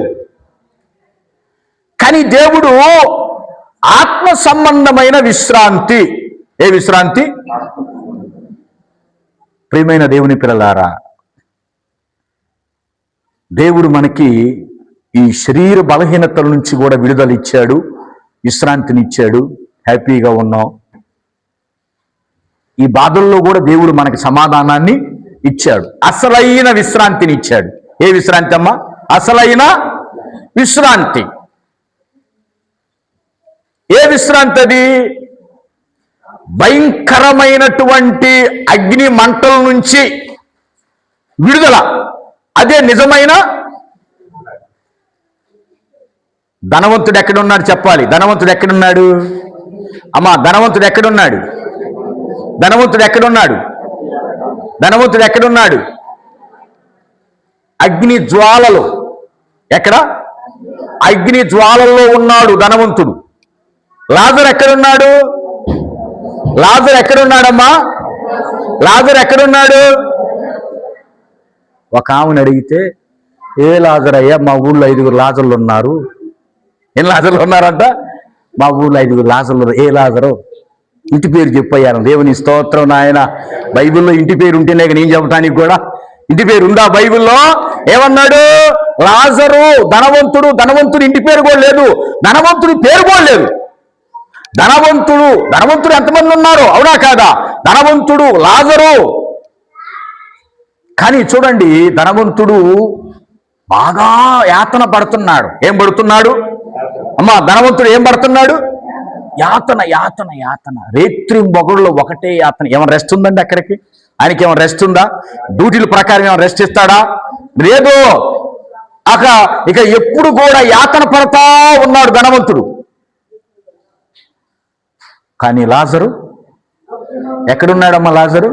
కానీ దేవుడు ఆత్మ సంబంధమైన విశ్రాంతి. ఏ విశ్రాంతి? ప్రియమైన దేవుని పిల్లలారా, దేవుడు మనకి ఈ శరీర బలహీనతల నుంచి కూడా విడుదల ఇచ్చాడు, విశ్రాంతిని ఇచ్చాడు. హ్యాపీగా ఉన్నాం. ఈ బాధల్లో కూడా దేవుడు మనకి సమాధానాన్ని ఇచ్చాడు, అసలైన విశ్రాంతిని ఇచ్చాడు. ఏ విశ్రాంతి అమ్మా? అసలైన విశ్రాంతి. ఏ విశ్రాంతి అది? భయంకరమైనటువంటి అగ్ని మంటల నుంచి విడుదల. అదే నిజమైన ధనవంతుడు. ఎక్కడున్నాడు చెప్పాలి? ధనవంతుడు ఎక్కడున్నాడు అమ్మా? ధనవంతుడు ఎక్కడున్నాడు? ధనవంతుడు ఎక్కడున్నాడు? ధనవంతుడు ఎక్కడున్నాడు? అగ్ని జ్వాలలు. ఎక్కడ? అగ్ని జ్వాలల్లో ఉన్నాడు ధనవంతుడు. లాజరు ఎక్కడున్నాడు? లాజరు ఎక్కడున్నాడమ్మా? లాజరు ఎక్కడున్నాడు? ఒక ఆమెను అడిగితే, ఏ లాజరు అయ్యా? మా ఊళ్ళో 5 లాజర్లు ఉన్నారు. ఎన్ని లాజర్లు ఉన్నారంట? మా ఊళ్ళో 5 లాజర్లు. ఏ లాజరు? ఇంటి పేరు చెప్పయ్యాను. దేవుని స్తోత్రం నాయన. బైబిల్లో ఇంటి పేరు ఉంటేనే నేను చెప్పడానికి కూడా ఇంటి పేరు ఉందా బైబిల్లో? ఏమన్నాడు? లాజరు ధనవంతుడు. ధనవంతుడు ఇంటి పేరు కూడా లేదు, ధనవంతుడి పేరు కూడా లేదు. ధనవంతుడు ఎంతమంది ఉన్నారు? అవునా కాదా? ధనవంతుడు లాజరు. కానీ చూడండి, ధనవంతుడు బాగా యాతన పడుతున్నాడు. ఏం పడుతున్నాడు అమ్మా? ధనవంతుడు ఏం పడుతున్నాడు? యాతన, యాతన, యాతన. రేత్రి మొగుడులో ఒకటే యాతన. ఏమైనా రెస్ట్ ఉందండి అక్కడికి? ఆయనకి ఏమైనా రెస్ట్ ఉందా? డ్యూటీల ప్రకారం ఏమైనా రెస్ట్ ఇస్తాడా? లేదు. ఇక ఎప్పుడు కూడా యాతన పడతా ఉన్నాడు ధనవంతుడు. కానీ లాజరు ఎక్కడున్నాడమ్మా? లాజరు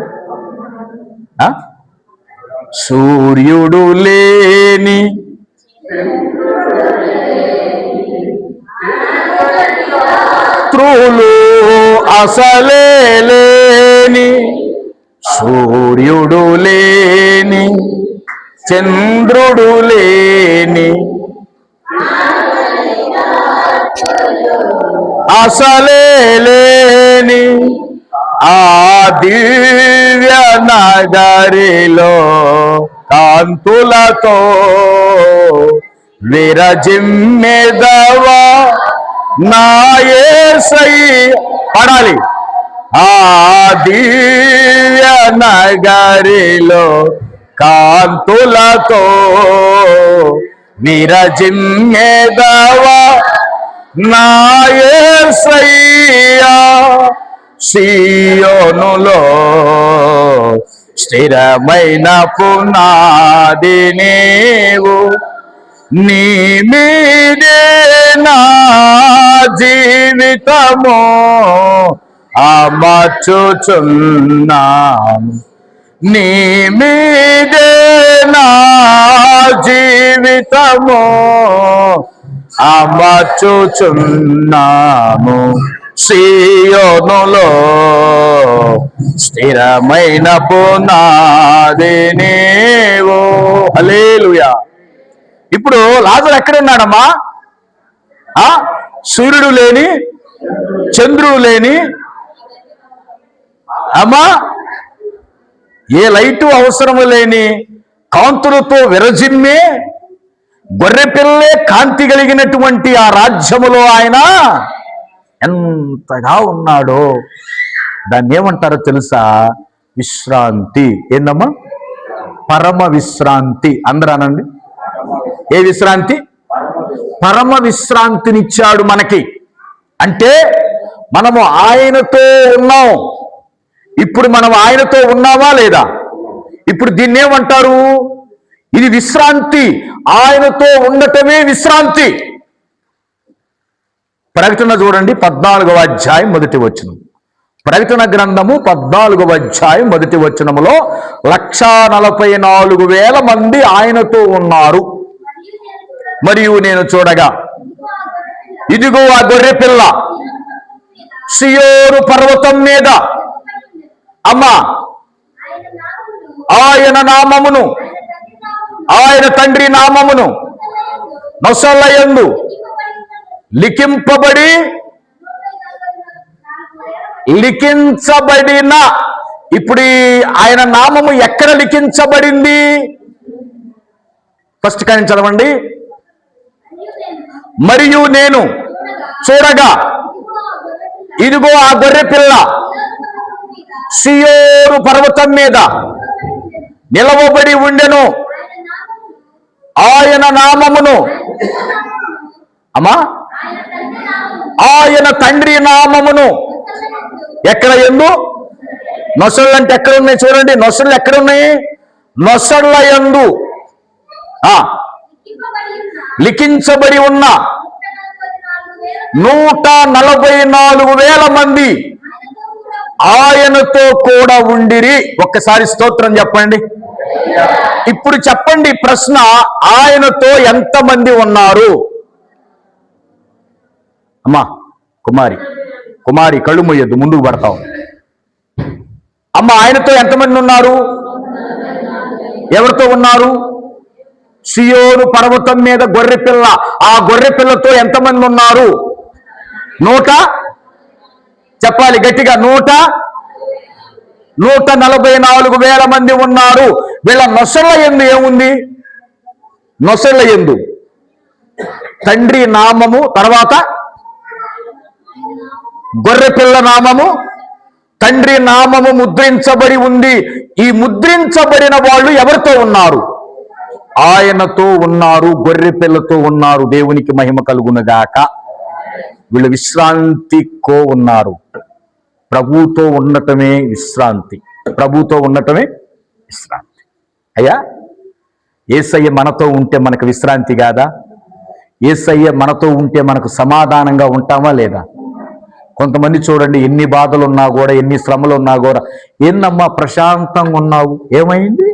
సూర్యుడు లేని త్రులు అసలే లేని, సూర్యుడు లేని, చంద్రుడు లేని, అసలే లేని ఆ దివ్య నగరిలో కాంతులతో విరజిమ్మెదవా నా యేసయ్య. పాడాలి. ఆ దివ్య నగరిలో కాంతులతో విరజిమ్మెదవా నా యేసయ్య. సీయోనులో స్థిరమైన పునాది నీవు, నీ మీదే నా జీవితము అమర్చుచున్నాను. నీ మీదే నా జీవితము అమర్చుచున్నాము. సీయోనులో స్థిరమైన పునాది నీవు. హల్లెలూయా. ఇప్పుడు లాజరు ఎక్కడున్నాడమ్మా? సూర్యుడు లేని, చంద్రుడు లేని అమ్మా, ఏ లైటు అవసరము లేని కాంతులతో విరజిమ్మే గొర్రె పిల్లే కాంతి కలిగినటువంటి ఆ రాజ్యములో ఆయన ఎంతగా ఉన్నాడో. దాన్ని ఏమంటారో తెలుసా? విశ్రాంతి. ఏందమ్మా? పరమ విశ్రాంతి. అందరూ అనండి. ఏ విశ్రాంతి? పరమ విశ్రాంతినిచ్చాడు మనకి. అంటే మనము ఆయనతో ఉన్నాం. ఇప్పుడు మనం ఆయనతో ఉన్నామా లేదా? ఇప్పుడు దీన్ని ఏమంటారు? ఇది విశ్రాంతి. ఆయనతో ఉండటమే విశ్రాంతి. ప్రకటన చూడండి, 14వ అధ్యాయం 1వ వచనం. ప్రకటన గ్రంథము 14వ అధ్యాయం 1వ వచనములో 1,44,000 మంది ఆయనతో ఉన్నారు. మరియు నేను చూడగా ఇదిగో ఆ గొర్రె పిల్ల సియోను పర్వతం మీద అమ్మా ఆయన నామమును, ఆయన తండ్రి నామమును నొసలయందు లిఖించబడిన. ఇప్పుడు ఆయన నామము ఎక్కడ లిఖించబడింది? ఫస్ట్ కానీ చదవండి. మరియు నేను చూడగా ఇదిగో ఆ గొర్రె పిల్ల సియోను పర్వతం మీద నిలవబడి ఉండెను. ఆయన నామమును, అమ్మా ఆయన తండ్రి నామమును ఎక్కడ ఎందు, నొసళ్ళు అంటే ఎక్కడ ఉన్నాయి చూడండి, నొసళ్ళు ఎక్కడ ఉన్నాయి? నొసళ్ళ యందు లిఖించబడి ఉన్న 144,000 మంది ఆయనతో కూడా ఉండిరి. ఒక్కసారి స్తోత్రం చెప్పండి. ఇప్పుడు చెప్పండి ప్రశ్న, ఆయనతో ఎంతమంది ఉన్నారు? అమ్మా కుమారి కళ్ళు మూయొద్దు, ముందుకు పడతావు. అమ్మ, ఆయనతో ఎంతమంది ఉన్నారు? ఎవరితో ఉన్నారు? సియోను పర్వతం మీద గొర్రె పిల్ల, ఆ గొర్రె పిల్లతో ఎంతమంది ఉన్నారు? చెప్పాలి గట్టిగా, 144,000 మంది ఉన్నారు. వీళ్ళ నొసళ్ళ యందు ఏముంది? నొసళ్ళ యందు తండ్రి నామము, తర్వాత గొర్రె పిల్ల నామము, తండ్రి నామము ముద్రించబడి ఉంది. ఈ ముద్రించబడిన వాళ్ళు ఎవరితో ఉన్నారు? ఆయనతో ఉన్నారు, గొర్రె పిల్లతో ఉన్నారు. దేవునికి మహిమ కలుగునుగాక. వీళ్ళు విశ్రాంతికో ఉన్నారు. ప్రభుతో ఉండటమే విశ్రాంతి, ప్రభుతో ఉండటమే విశ్రాంతి. అయ్యా, యేసయ్య మనతో ఉంటే మనకు విశ్రాంతి కాదా? యేసయ్య మనతో ఉంటే మనకు సమాధానంగా ఉంటామా లేదా? కొంతమంది చూడండి, ఎన్ని బాధలు ఉన్నా కూడా, ఎన్ని శ్రమలు ఉన్నా కూడా, ఏందమ్మా ప్రశాంతంగా ఉన్నావు? ఏమైంది?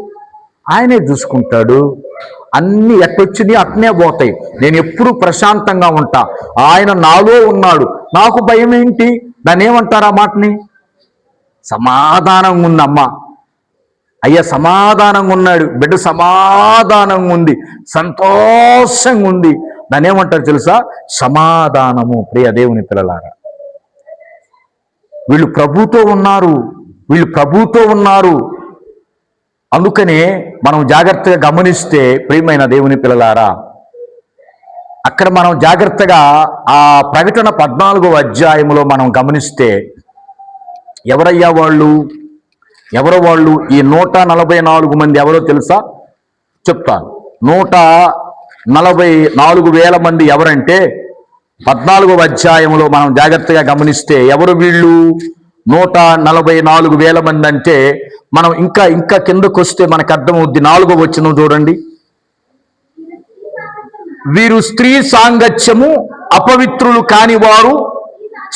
ఆయనే చూసుకుంటాడు. అన్ని ఎట్టొచ్చినాయి అట్నే పోతాయి. నేను ఎప్పుడు ప్రశాంతంగా ఉంటా, ఆయన నాలో ఉన్నాడు, నాకు భయం ఏంటి? దాన్ని ఏమంటారు ఆ మాటని? సమాధానంగా ఉందమ్మా. అయ్యా సమాధానంగా ఉన్నాడు, బిడ్డ సమాధానంగా ఉంది, సంతోషంగా ఉంది. దాన్ని ఏమంటారు తెలుసా? సమాధానము. ప్రియ దేవుని పిల్లలారా, వీళ్ళు ప్రభుతో ఉన్నారు. అందుకనే మనం జాగ్రత్తగా గమనిస్తే, ప్రియమైన దేవుని పిల్లలారా, అక్కడ మనం జాగ్రత్తగా ఆ ప్రకటన 14వ అధ్యాయంలో మనం గమనిస్తే, ఎవరయ్యా వాళ్ళు? ఎవరో వాళ్ళు? ఈ 144 మంది ఎవరో తెలుసా? చెప్తాను. 144,000 మంది ఎవరంటే, 14వ అధ్యాయంలో మనం జాగ్రత్తగా గమనిస్తే ఎవరు వీళ్ళు? 144,000 మంది అంటే, మనం ఇంకా కిందకు వస్తే మనకు అర్థమవుద్ది. 4వ వచనం చూడండి. వీరు స్త్రీ సాంగత్యము అపవిత్రులు కానివారు,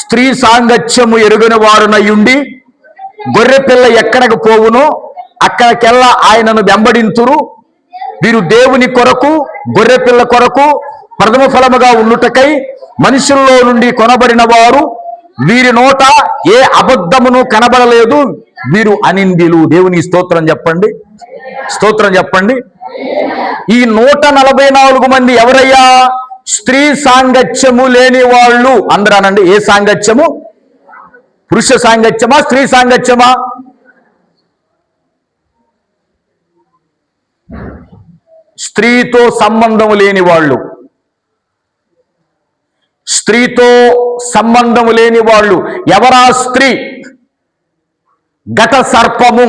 స్త్రీ సాంగత్యము ఎరుగని వారునయుండి, గొర్రె పిల్ల ఎక్కడికి పోవునో అక్కడికెల్లా ఆయనను వెంబడింతురు. వీరు దేవుని కొరకు, గొర్రె పిల్ల కొరకు ప్రథమ ఫలముగా ఉండుటకై మనుషుల్లో నుండి కొనబడిన వారు. వీరి నోట ఏ అబద్ధమును కనబడలేదు. వీరు అనిందిలు. దేవుని స్తోత్రం చెప్పండి, స్తోత్రం చెప్పండి. ఈ 144 మంది ఎవరయ్యా? స్త్రీ సాంగత్యము లేని వాళ్ళు. అందరూ అనండి, ఏ సాంగత్యము? పురుష సాంగత్యమా, స్త్రీ సాంగత్యమా? స్త్రీతో సంబంధం లేని వాళ్ళు, స్త్రీతో సంబంధం లేని వాళ్ళు. ఎవరా స్త్రీ? ఘట సర్పము,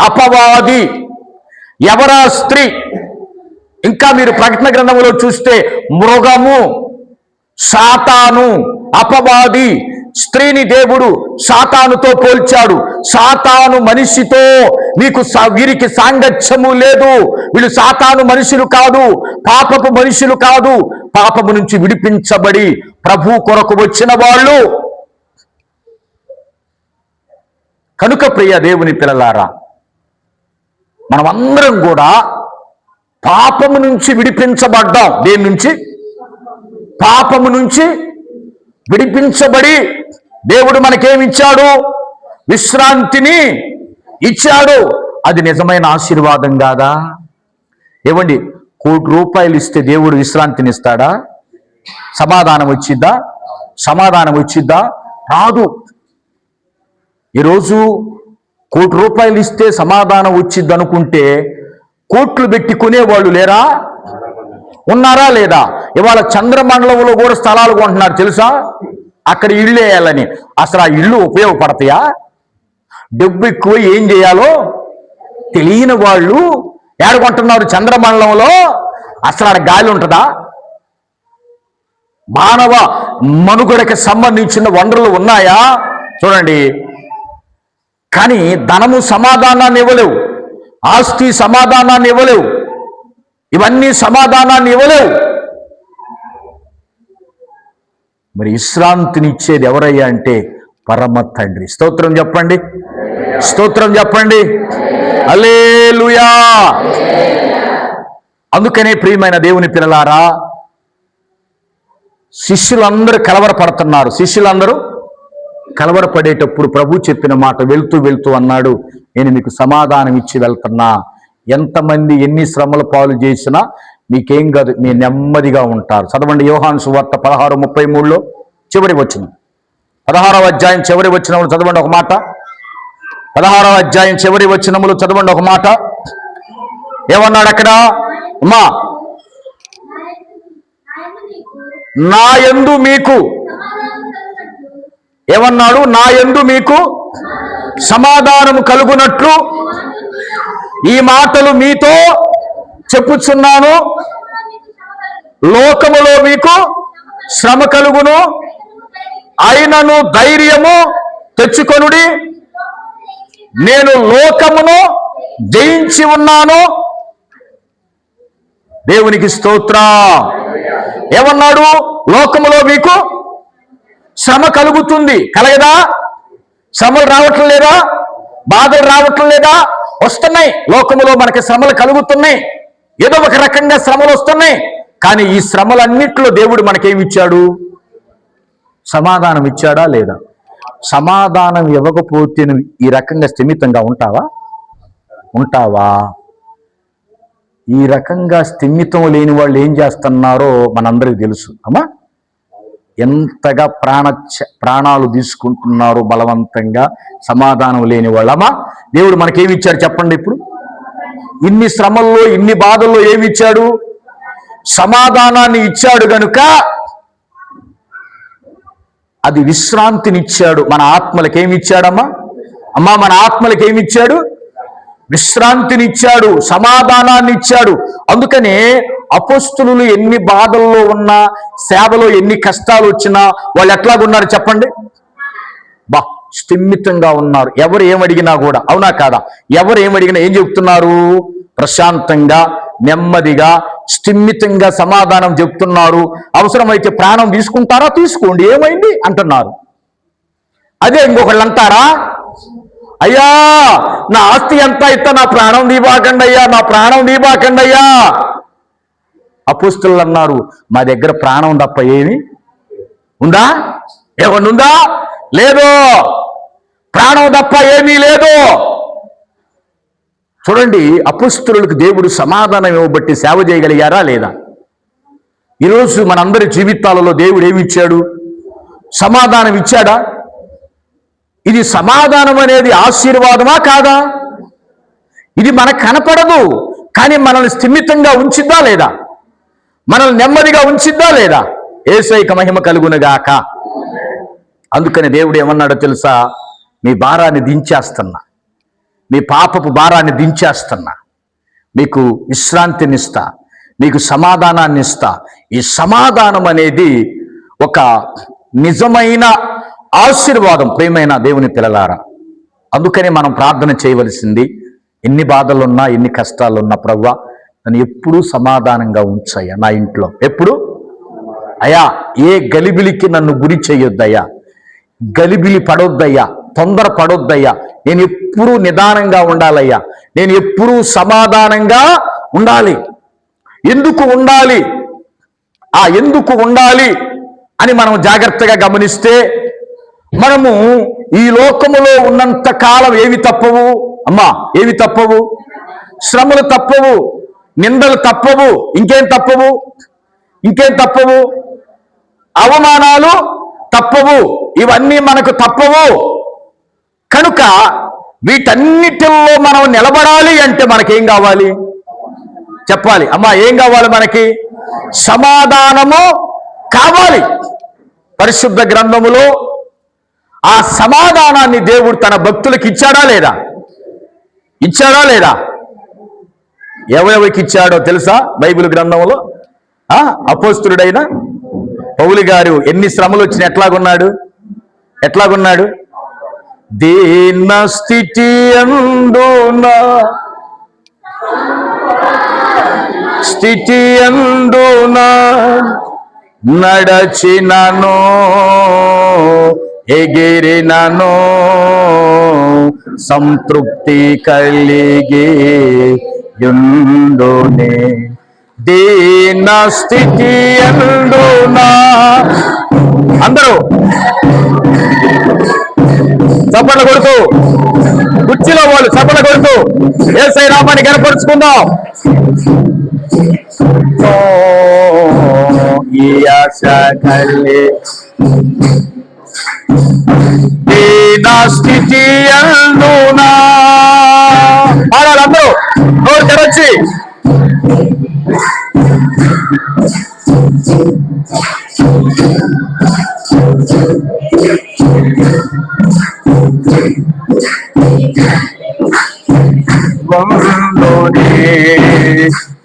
అపవాది. ఎవరా స్త్రీ? ఇంకా మీరు ప్రకటన గ్రంథంలో చూస్తే మృగము, సాతాను, అపవాది. స్త్రీని దేవుడు సాతానుతో పోల్చాడు. సాతాను మనిషితో వీరికి సాంగత్యము లేదు. వీళ్ళు సాతాను మనుషులు కాదు, పాపపు మనుషులు కాదు. పాపము నుంచి విడిపించబడి ప్రభు కొరకు వచ్చిన వాళ్ళు. కనుక ప్రియ దేవుని పిల్లలారా, మనమందరం కూడా పాపము నుంచి విడిపించబడ్డాం. దేని నుంచి? పాపము నుంచి విడిపించబడి దేవుడు మనకేమిచ్చాడు? విశ్రాంతిని ఇచ్చాడు. అది నిజమైన ఆశీర్వాదం కాదా? ఏమండి, ₹1 ఇస్తే దేవుడు విశ్రాంతిని ఇస్తాడా? సమాధానం వచ్చిద్దా? సమాధానం వచ్చిద్దా? రాదు. ఈరోజు ₹1 ఇస్తే సమాధానం వచ్చిద్ది అనుకుంటే కోట్లు పెట్టి కొనేవాళ్ళు లేరా? ఉన్నారా లేదా? ఇవాళ చంద్రమండలంలో కూడా స్థలాలు కొంటున్నారు తెలుసా? అక్కడ ఇళ్ళు వేయాలని. అసలు ఆ ఇళ్ళు ఉపయోగపడతాయా? డబ్బు ఎక్కువ ఏం చేయాలో తెలియని వాళ్ళు ఏడగొంటున్నారు చంద్రమండలంలో. అసలు ఆడ గాలి ఉంటుందా? మానవ మనుగడకి సంబంధించిన వనరులు ఉన్నాయా? చూడండి. కానీ ధనము సమాధానాన్ని ఇవ్వలేవు, ఆస్తి సమాధానాన్ని ఇవ్వలేవు, ఇవన్నీ సమాధానాన్ని ఇవ్వలేవు. మరి విశ్రాంతిని ఇచ్చేది ఎవరయ్యా అంటే పరమ తండ్రి. స్తోత్రం చెప్పండి, స్తోత్రం చెప్పండి, హల్లెలూయా. అందుకనే ప్రియమైన దేవుని పిల్లలారా, శిష్యులందరూ కలవరపడుతున్నారు. శిష్యులందరూ కలవరపడేటప్పుడు ప్రభు చెప్పిన మాట, వెళ్తూ వెళ్తూ అన్నాడు, నేను మీకు సమాధానం ఇచ్చి వెళ్తున్నా. ఎంతమంది ఎన్ని శ్రమల పాలు చేసినా మీకేం కాదు, మీ నెమ్మదిగా ఉంటారు. చదవండి యోహాను సువార్త 16:33 చివరి వచనం. 16వ అధ్యాయం చివరి వచనములు చదవండి ఒక మాట. 16వ అధ్యాయం చివరి వచనములు చదవండి ఒక మాట. ఏమన్నాడు అక్కడ? అమ్మా, నా యందు మీకు ఏమన్నాడు? నా యందు మీకు సమాధానము కలుగునట్లు ఈ మాటలు మీతో చెప్పుచున్నాను. లోకములో మీకు శ్రమ కలుగును, అయినను ధైర్యము తెచ్చుకొనుడి, నేను లోకమును జయించి ఉన్నాను. దేవునికి స్తోత్రం. ఏమన్నాడు? లోకములో మీకు శ్రమ కలుగుతుంది. కలగదా? శ్రమలు రావట్లం లేదా? బాధలు రావట్లం లేదా? వస్తున్నాయి. లోకములో మనకి శ్రమలు కలుగుతున్నాయి, ఏదో ఒక రకంగా శ్రమలు వస్తున్నాయి. కానీ ఈ శ్రమలన్నిట్లో దేవుడు మనకేమిచ్చాడు? సమాధానం ఇచ్చాడా లేదా? సమాధానం ఇవ్వకపోతే నువ్వు ఈ రకంగా స్థిమితంగా ఉంటావా? ఈ రకంగా స్థిమితం లేని వాళ్ళు ఏం చేస్తున్నారో మనందరికీ తెలుసు. అమ్మా, ఎంతగా ప్రాణాలు తీసుకుంటున్నారో బలవంతంగా సమాధానం లేని వాళ్ళు. అమ్మా, దేవుడు మనకేమి ఇచ్చాడు చెప్పండి? ఇప్పుడు ఇన్ని శ్రమల్లో ఇన్ని బాధల్లో ఏమి ఇచ్చాడు? సమాధానాన్ని ఇచ్చాడు. గనుక అది విశ్రాంతినిచ్చాడు. మన ఆత్మలకు ఏమి ఇచ్చాడమ్మా? అమ్మా, మన ఆత్మలకు ఏమి ఇచ్చాడు? విశ్రాంతినిచ్చాడు, సమాధానాన్ని ఇచ్చాడు. అందుకనే అపోస్తులు ఎన్ని బాధల్లో ఉన్నా, సేవలో ఎన్ని కష్టాలు వచ్చినా వాళ్ళు ఎట్లాగున్నారు చెప్పండి? స్థిమితంగా ఉన్నారు. ఎవరు ఏమడిగినా కూడా, అవునా కాదా? ఎవరు ఏమడిగినా ఏం చెప్తున్నారు? ప్రశాంతంగా, నెమ్మదిగా, స్థిమితంగా సమాధానం చెప్తున్నారు. అవసరమైతే ప్రాణం తీసుకుంటారా? తీసుకోండి, ఏమైంది అంటున్నారు. అదే ఇంకొకళ్ళు అంటారా? అయ్యా, నా ఆస్తి ఎంత ఇస్తా, నా ప్రాణం దీపాకండి అయ్యా, నా ప్రాణం దీపాకండి అయ్యా. అపోస్తులు అన్నారు, మా దగ్గర ప్రాణం తప్ప ఏమి ఉందా? ఏమన్నా ఉందా? లేదు. ప్రాణం తప్ప ఏమీ లేదు. చూడండి, అపోస్తులకు దేవుడు సమాధానం ఇవ్వబట్టి సేవ చేయగలిగారా లేదా? ఈరోజు మనందరి జీవితాలలో దేవుడు ఏమి ఇచ్చాడు? సమాధానం ఇచ్చాడా? ఇది సమాధానం అనేది ఆశీర్వాదమా కాదా? ఇది మనకు కనపడదు, కానీ మనల్ని స్థిమితంగా ఉంచిద్దా లేదా? మనల్ని నెమ్మదిగా ఉంచిద్దా లేదా? యేసయ్యకు మహిమ కలుగునుగాక. అందుకని దేవుడు ఏమన్నాడో తెలుసా? మీ భారాన్ని దించేస్తున్నా, మీ పాపపు భారాన్ని దించేస్తున్నా, మీకు విశ్రాంతినిస్తా, మీకు సమాధానాన్ని ఇస్తా. ఈ సమాధానం అనేది ఒక నిజమైన ఆశీర్వాదం. ప్రియమైన దేవుని పిల్లలారా, అందుకని మనం ప్రార్థన చేయవలసింది, ఎన్ని బాధలున్నా ఎన్ని కష్టాలున్నా, ప్రభువా నన్ను ఎప్పుడూ సమాధానంగా ఉంచయ్యా. నా ఇంట్లో ఎప్పుడు అయ్యా ఏ గలిబిలికి నన్ను గురి చేయొద్దయ్యా, గలిబిలి పడొద్దయ్యా, తొందర పడొద్దయ్యా, నేను ఎప్పుడూ నిదానంగా ఉండాలయ్యా, నేను ఎప్పుడూ సమాధానంగా ఉండాలి. ఎందుకు ఉండాలి? ఆ ఎందుకు ఉండాలి అని మనం జాగ్రత్తగా గమనిస్తే మనము ఈ లోకములో ఉన్నంత కాలం ఏవి తప్పవు అమ్మా? ఏవి తప్పవు? శ్రమలు తప్పవు, నిందలు తప్పవు, ఇంకేం తప్పవు? ఇంకేం తప్పవు? అవమానాలు తప్పవు. ఇవన్నీ మనకు తప్పవు. కనుక వీటన్నిటిలో మనం నిలబడాలి అంటే మనకేం కావాలి? చెప్పాలి అమ్మా, ఏం కావాలి మనకి? సమాధానము కావాలి. పరిశుద్ధ గ్రంథములో ఆ సమాధానాన్ని దేవుడు తన భక్తులకు ఇచ్చాడా లేదా? ఇచ్చాడా లేదా? ఎవరెవరికి ఇచ్చాడో తెలుసా? బైబిల్ గ్రంథంలో అపోస్తులుడైన పౌలు గారు ఎన్ని శ్రమలు వచ్చినా ఎట్లాగున్నాడు? దీన స్థితి అందునా నడచినను ఎగిరినను సంతృప్తి కలిగి యుండునే. దీన స్థితి అందునా. అందరూ చప్పట్లు కొడుతూ, కుర్చీలో వాళ్ళు చప్పట్లు కొడుతూ యేసయ్య నామాన్ని కనపరుచుకుందాం. ఈ ఆశ కలిగి దీన స్థితి అందునా. పాడాలందరూ నోరు తెరచి.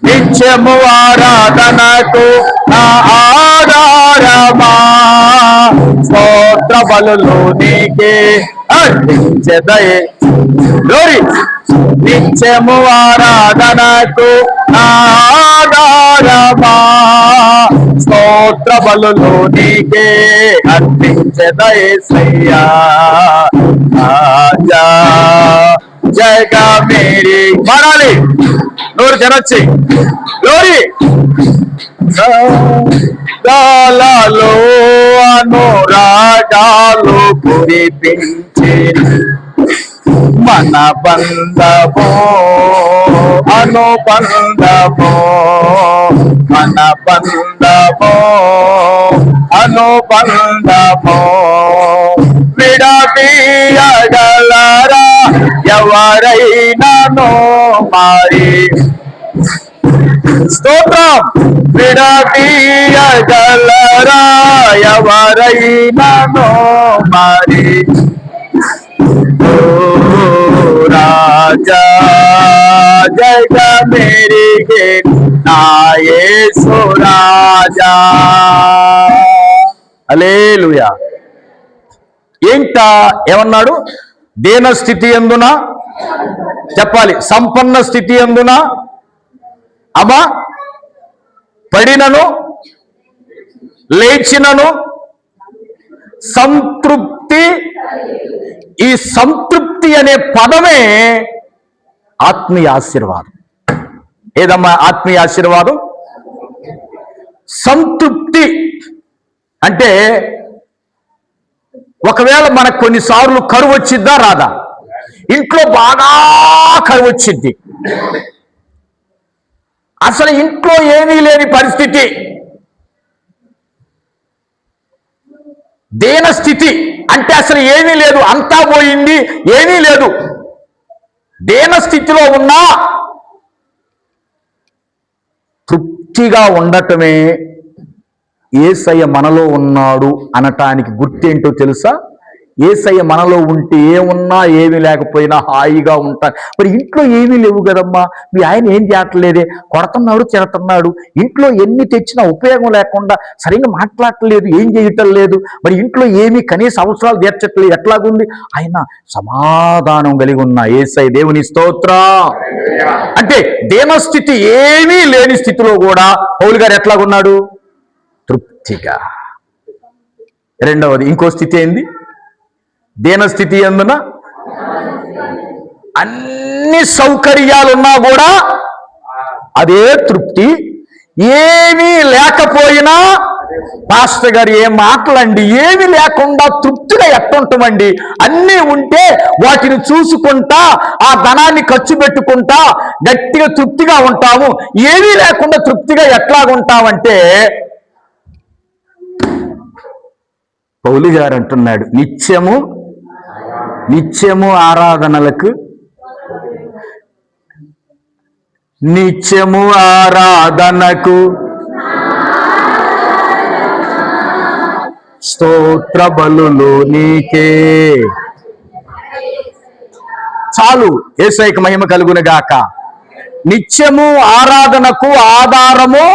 నిత్యము ఆరాధనకు నా ఆధారమా, స్తోత్ర బలులు నీకే అర్పించెదయే. నిత్యము ఆరాధనకు నా ఆధారమా, స్తోత్ర బలులు నీకే అర్పించెదయేసయ్యా. రాజా జయగా మేరీ మారాలి. నోరు తెరచి లోరి. గాలలో అనురాగాలు కురిపించి మన బంధమో అనుబంధమో, మన బంధమో అనుబంధమో విడదీయగలరా ఎవరైనానో మారి. స్తోత్రం. విడదీయగలరా ఎవరైనానో మారి. రాజా జయగా మేరీగే నా యేసు రాజా. హల్లెలూయా. ఏంటా ఏమన్నాడు? దీన స్థితి ఎందునా చెప్పాలి, సంపన్న స్థితి ఎందునా అమ్మా, పడినను లేచినను సంతృప్తి. ఈ సంతృప్తి అనే పదమే ఆత్మీయ ఆశీర్వాదం. ఏదమ్మా ఆత్మీయ ఆశీర్వాదం? సంతృప్తి అంటే ఒకవేళ మనకు కొన్నిసార్లు కరువు వచ్చిద్దా రాదా? ఇంట్లో బాగా కరువు వచ్చింది, అసలు ఇంట్లో ఏమీ లేని పరిస్థితి, దీన స్థితి అంటే అసలు ఏమీ లేదు, అంతా పోయింది, ఏమీ లేదు. దీన స్థితిలో ఉన్నా తృప్తిగా ఉండటమే యేసయ్య మనలో ఉన్నాడు అనటానికి గుర్తేంటో తెలుసా? యేసయ్య మనలో ఉంటే ఏమున్నా ఏమీ లేకపోయినా హాయిగా ఉంటాను. మరి ఇంట్లో ఏమీ లేవు కదమ్మా, మీ ఆయన ఏం చేయట్లేదే, కొడుతున్నాడు తిడుతున్నాడు, ఇంట్లో ఎన్ని తెచ్చినా ఉపయోగం లేకుండా సరిగ్గా మాట్లాడట్లేదు, ఏం చేయటం లేదు, మరి ఇంట్లో ఏమీ కనీస అవసరాలు తీర్చట్లేదు, ఎట్లాగుంది? ఆయన సమాధానం కలిగి ఉన్న యేసయ్య దేవుని స్తోత్రం. అంటే దీనస్థితి ఏమీ లేని స్థితిలో కూడా పౌలు గారు ఎట్లాగున్నాడు? తృప్తిగా. రెండవది ఇంకో స్థితి ఏంది? దీనస్థితి అందున అన్ని సౌకర్యాలున్నా కూడా అదే తృప్తి. ఏమీ లేకపోయినా పాస్టర్ గారు ఏం మాటలండి, ఏమీ లేకుండా తృప్తిగా ఎట్టుంటామండి? అన్నీ ఉంటే వాటిని చూసుకుంటా ఆ ధనాన్ని ఖర్చు పెట్టుకుంటా గట్టిగా తృప్తిగా ఉంటాము. ఏమీ లేకుండా తృప్తిగా ఎట్లాగుంటామంటే పౌలు గారు అంటున్నాడు, నిత్యము ఆరాధనలకు, నిత్యము ఆరాధనకు స్తోత్ర బలులు నీకే. చాలు, యేసయ్యకు మహిమ కలుగునుగాక. నిత్యము ఆరాధనకు ఆధారము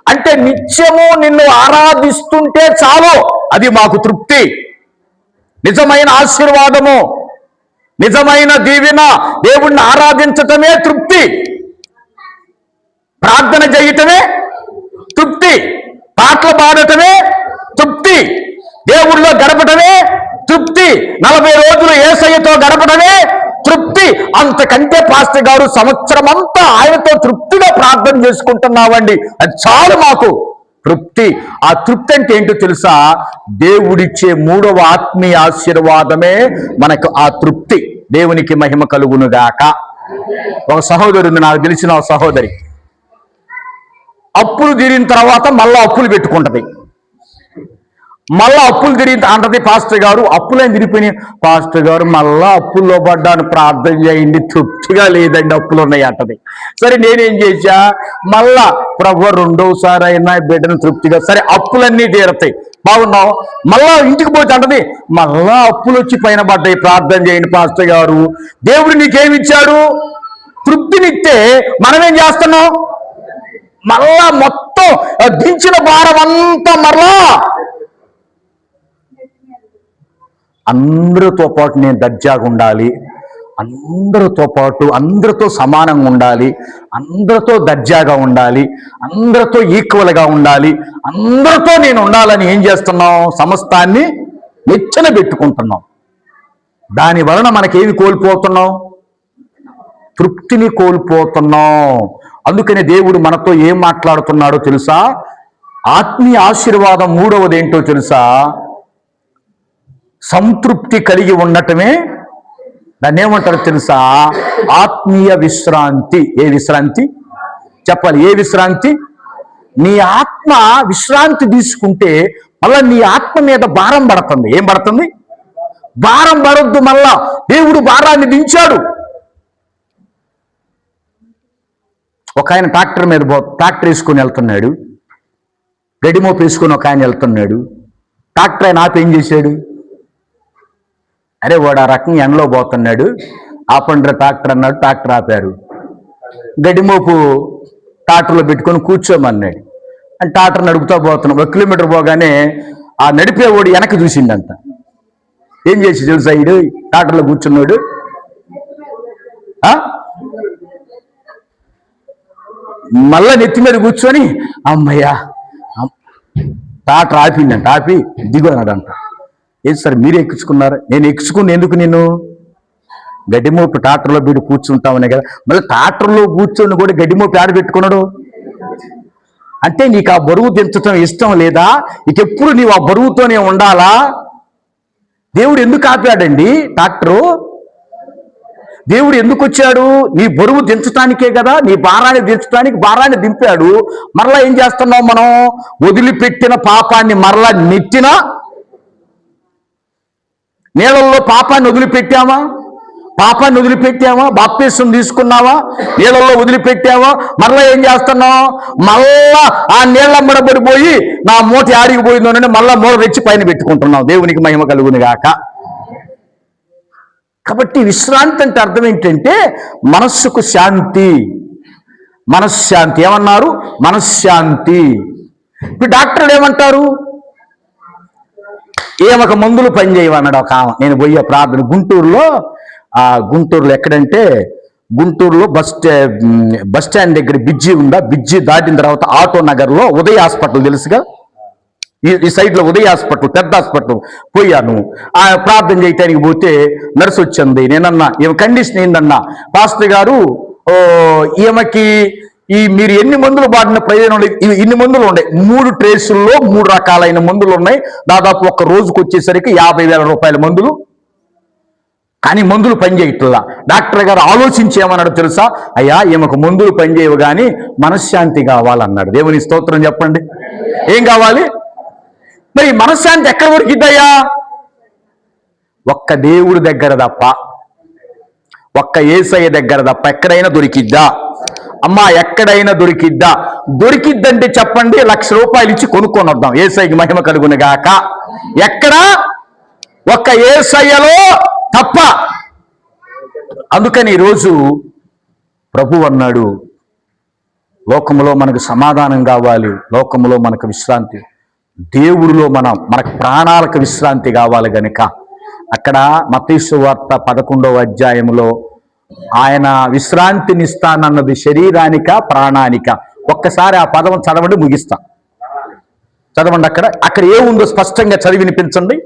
అంటే నిత్యము నిన్ను ఆరాధిస్తుంటే చాలు, అది మాకు తృప్తి. నిజమైన ఆశీర్వాదము, నిజమైన దీవెన, దేవుణ్ణి ఆరాధించటమే తృప్తి. ప్రార్థన చేయటమే తృప్తి, పాటలు పాడటమే తృప్తి, దేవుళ్ళో గడపటమే తృప్తి, 40 రోజులు యేసయ్యతో గడపటమే తృప్తి. అంతకంటే పాస్టర్ గారు సంవత్సరం అంతా ఆయనతో తృప్తిగా ప్రార్థన చేసుకుంటున్నామండి, అది చాలు మాకు తృప్తి. ఆ తృప్తి అంటే ఏంటో తెలుసా? దేవుడిచ్చే 3వ ఆత్మీయ ఆశీర్వాదమే మనకు ఆ తృప్తి. దేవునికి మహిమ కలుగునుగాక. ఒక సహోదరి ఉంది, నాకు తెలిసిన ఒక సహోదరి, అప్పులు తీరిన తర్వాత మళ్ళా అప్పులు పెట్టుకుంటది. మళ్ళా అప్పులు తిరిగి అంటది, పాస్టర్ గారు అప్పులేం తిరిగిపోయినాయి. పాస్టర్ గారు మళ్ళా అప్పుల్లో పడ్డాను, ప్రార్థన చేయండి, తృప్తిగా లేదండి, అప్పులు ఉన్నాయి అంటది. సరే నేనేం చేశా, మళ్ళా ప్రభు 2వసారి అయినా బిడ్డను తృప్తిగా, సరే అప్పులన్నీ తీరతాయి, బాగున్నావు. మళ్ళా ఇంటికి పోతే అంటది, మళ్ళా అప్పులు వచ్చి పైన పడ్డాయి, ప్రార్థన చేయండి పాస్టర్ గారు. దేవుడు నీకేమిచ్చాడు? తృప్తినిస్తే మనమేం చేస్తున్నాం? మళ్ళా మొత్తం దించిన భారం అంతా మరలా అందరితో పాటు నేను దర్జాగా ఉండాలి, అందరితో పాటు అందరితో సమానంగా ఉండాలి, అందరితో దర్జాగా ఉండాలి, అందరితో ఈక్వల్గా ఉండాలి, అందరితో నేను ఉండాలని ఏం చేస్తున్నాం? సమస్తాన్ని నెచ్చన పెట్టుకుంటున్నాం. దాని వలన మనకేమి కోల్పోతున్నాం? తృప్తిని కోల్పోతున్నాం. అందుకని దేవుడు మనతో ఏం మాట్లాడుతున్నాడో తెలుసా? ఆత్మీయ ఆశీర్వాదం 3వది ఏంటో తెలుసా? సంతృప్తి కలిగి ఉండటమే. దాన్ని ఏమంటారు తెలుసా? ఆత్మీయ విశ్రాంతి. ఏ విశ్రాంతి చెప్పాలి? ఏ విశ్రాంతి? నీ ఆత్మ విశ్రాంతి తీసుకుంటే మళ్ళా నీ ఆత్మ మీద భారం పడుతుంది. ఏం పడుతుంది? భారం పడొద్దు. మళ్ళా దేవుడు భారాన్ని దించాడు. ఒక ఆయన ట్రాక్టర్ వేసుకుని వెళ్తున్నాడు, గడిమోపు వేసుకుని ఒక ఆయన వెళ్తున్నాడు. ట్రాక్టర్ ఆయన ఆపి ఏం చేశాడు? అరే వాడు ఆ రకంగా ఎండలో పోతున్నాడు, ఆపండ్ర ట్రాక్టర్ అన్నాడు. ట్రాక్టర్ ఆపారు. గడిమోపు ట్రాక్టర్లో పెట్టుకొని కూర్చోమన్నాడు. అని ట్రాక్టర్ నడుపుతా పోతున్నాం. 1 కిలోమీటర్ పోగానే ఆ నడిపేవాడు వెనక్కి చూసిండంట. ఏం చేసి తెలుసా? ఇడు ట్రాక్టర్లో కూర్చున్నాడు, మళ్ళా నెత్తి మీద కూర్చొని అమ్మయ్యా ట్రాక్టర్ ఆపిండంట. ఆపి దిగు అన్నాడంట. ఏది సార్ మీరు ఎక్కించుకున్నారు? నేను ఎక్కించుకుని ఎందుకు? నేను గడ్డిమోపి ట్రాక్టర్లో పెట్టి కూర్చుంటామనే కదా. మళ్ళీ ట్రాక్టర్లో కూర్చొని కూడా గడ్డిమోపి ఆడ పెట్టుకున్నాడు అంటే నీకు ఆ బరువు దించడం ఇష్టం లేదా? ఇకెప్పుడు నీవు ఆ బరువుతోనే ఉండాలా? దేవుడు ఎందుకు ఆపాడండి ట్రాక్టరు? దేవుడు ఎందుకు వచ్చాడు? నీ బరువు దించడానికే కదా, నీ భారాన్ని దించడానికి భారాన్ని దింపాడు. మరలా ఏం చేస్తున్నాం మనం? వదిలిపెట్టిన పాపాన్ని మరలా నెత్తిన నీళ్ళల్లో పాపాన్ని వదిలిపెట్టామా? పాపాన్ని వదిలిపెట్టావా? బాప్తిసం తీసుకున్నావా? నీళ్ళల్లో వదిలిపెట్టావా? మరలా ఏం చేస్తున్నావు? మళ్ళా ఆ నీళ్ళమ్మడ పడిపోయి నా మూట ఆడిగిపోయిందోనని మళ్ళా మూల తెచ్చి పైన పెట్టుకుంటున్నావు. దేవునికి మహిమ కలుగును గాక. కాబట్టి విశ్రాంతి అంటే అర్థం ఏంటంటే మనస్సుకు శాంతి, మనశ్శాంతి. ఏమన్నారు? మనశ్శాంతి. ఇప్పుడు డాక్టర్లు ఏమంటారు? ఏమొక మందులు పనిచేయమన్నాడు ఒక ఆమె. నేను పోయే ప్రార్థన గుంటూరులో ఎక్కడంటే గుంటూరులో బస్ స్టాండ్ దగ్గర బ్రిడ్జి ఉందా, బ్రిడ్జి దాటిన తర్వాత ఆటో నగర్లో ఉదయ హాస్పిటల్ తెలుసుగా, ఈ సైడ్లో ఉదయ హాస్పిటల్, పెద్ద హాస్పిటల్ పోయాను. ఆ ప్రార్థన చేయటానికి పోతే నర్సు వచ్చింది. నేనన్నా, ఈమె కండిషన్ ఏందన్నా, పాస్టర్ గారు ఈమెకి మీరు ఎన్ని మందులు వాడిన ప్రయోజనం లేదు, ఇన్ని మందులు ఉన్నాయి, 3 ట్రేసుల్లో 3 రకాలైన మందులు ఉన్నాయి, దాదాపు ఒక్క రోజుకు వచ్చేసరికి 50,000 రూపాయల మందులు, కానీ మందులు పనిచేయట్లా. డాక్టర్ గారు ఆలోచించి ఏమన్నాడు తెలుసా, అయ్యా ఈమెకు మందులు పనిచేయవు కానీ మనశ్శాంతి కావాలన్నాడు. దేవుని స్తోత్రం చెప్పండి. ఏం కావాలి మరి? మనశ్శాంతి ఎక్కడ దొరికిద్దయ్యా? ఒక్క దేవుడి దగ్గర తప్ప, ఒక్క యేసయ్య దగ్గర తప్ప ఎక్కడైనా దొరికిద్దా? అమ్మా ఎక్కడైనా దొరికిద్దా? దొరికిద్దంటే చెప్పండి, 1,00,000 రూపాయలు ఇచ్చి కొనుక్కొని వద్దాం. యేసయ్యకి మహిమ కలుగును గాక. ఎక్కడ? ఒక్క యేసయ్యలో తప్ప. అందుకని ఈరోజు ప్రభు అన్నాడు, లోకములో మనకు సమాధానం కావాలి, లోకములో మనకు విశ్రాంతి, దేవుడిలో మనకు ప్రాణాలకు విశ్రాంతి కావాలి గనుక అక్కడ మత్తయి సువార్త 11వ అధ్యాయంలో ఆయన విశ్రాంతినిస్తానన్నది శరీరానిక ప్రాణానిక? ఒక్కసారి ఆ పదం చదవండి, ముగిస్తా. చదవండి. అక్కడ ఏముందో స్పష్టంగా చదివి వినిపించండి.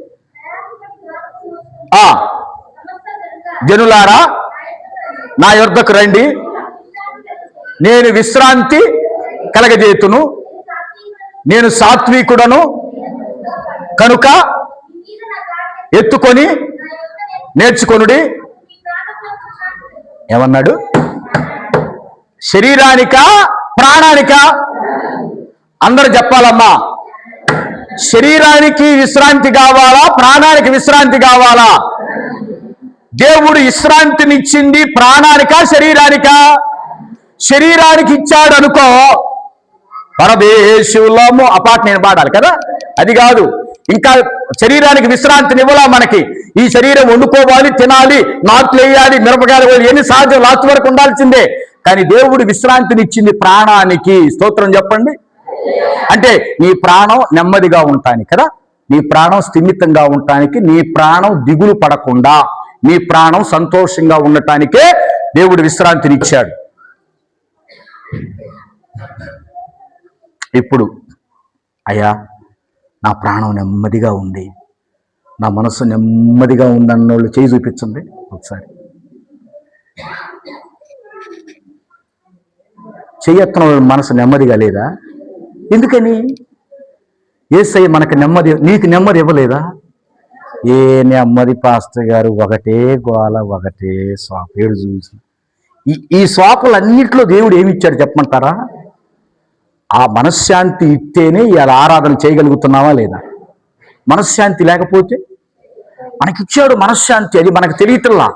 జనులారా నా యొద్దకు రండి, నేను విశ్రాంతి కలగజేతును, నేను సాత్వికుడను కనుక ఎత్తుకొని నేర్చుకొనుడి. ఏమన్నాడు? శరీరానిక ప్రాణానిక? అందరూ చెప్పాలమ్మా. శరీరానికి విశ్రాంతి కావాలా, ప్రాణానికి విశ్రాంతి కావాలా? దేవుడు విశ్రాంతినిచ్చింది ప్రాణానిక శరీరానిక? శరీరానికి ఇచ్చాడు అనుకో, పరదేశులము ఆ పాట నేను పాడాలి కదా, అది కాదు. ఇంకా శరీరానికి విశ్రాంతినివ్వలా మనకి. ఈ శరీరం వండుకోవాలి, తినాలి, నాట్లు వేయాలి, మిరపకాయలు వేయాలి, ఎన్ని సహజం లాస్ట్ వరకు ఉండాల్సిందే. కానీ దేవుడు విశ్రాంతినిచ్చింది ప్రాణానికి. స్తోత్రం చెప్పండి. అంటే నీ ప్రాణం నెమ్మదిగా ఉంటానికి కదా, నీ ప్రాణం స్థిమితంగా ఉండటానికి, నీ ప్రాణం దిగులు పడకుండా, నీ ప్రాణం సంతోషంగా ఉండటానికే దేవుడు విశ్రాంతినిచ్చాడు. ఇప్పుడు అయ్యా నా ప్రాణం నెమ్మదిగా ఉంది, నా మనసు నెమ్మదిగా ఉందన్నోళ్ళు చేయి చూపించండి ఒకసారి. చెయ్యెత్తన మనసు నెమ్మదిగా లేదా? ఎందుకని? యేసయ్య మనకు నెమ్మది, నీకు నెమ్మది ఇవ్వలేదా? ఏ నెమ్మది పాస్టర్ గారు, ఒకటే గోల, ఒకటే స్వాప. ఏడు చూసి ఈ స్వాపలన్నింటిలో దేవుడు ఏమి ఇచ్చాడు చెప్పమంటారా? ఆ మనశ్శాంతి ఇస్తేనే ఇలా ఆరాధన చేయగలుగుతున్నావా లేదా? మనశ్శాంతి లేకపోతే మనకిచ్చాడు మనశ్శాంతి, అది మనకు తెలియట్లా.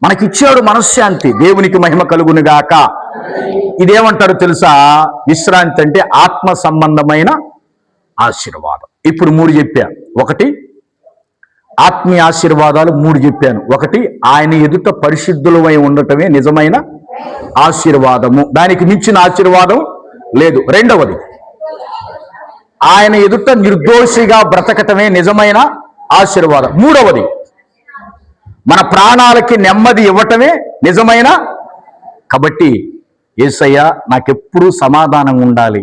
మనకిచ్చాడు మనశ్శాంతి. దేవునికి మహిమ కలుగునుగాక. ఇదేమంటారు తెలుసా? విశ్రాంతి అంటే ఆత్మ సంబంధమైన ఆశీర్వాదం. ఇప్పుడు 3 చెప్పా. ఒకటి ఆత్మీయ ఆశీర్వాదాలు 3 చెప్పాను. ఒకటి ఆయన ఎదుట పరిశుద్ధులమై ఉండటమే నిజమైన ఆశీర్వాదము, దానికి మించిన ఆశీర్వాదం లేదు. రెండవది ఆయన ఎదుట నిర్దోషిగా బ్రతకటమే నిజమైన ఆశీర్వాదం. మూడవది మన ప్రాణాలకి నెమ్మది ఇవ్వటమే నిజమైన. కాబట్టి యేసయ్య నాకెప్పుడూ సమాధానం ఉండాలి.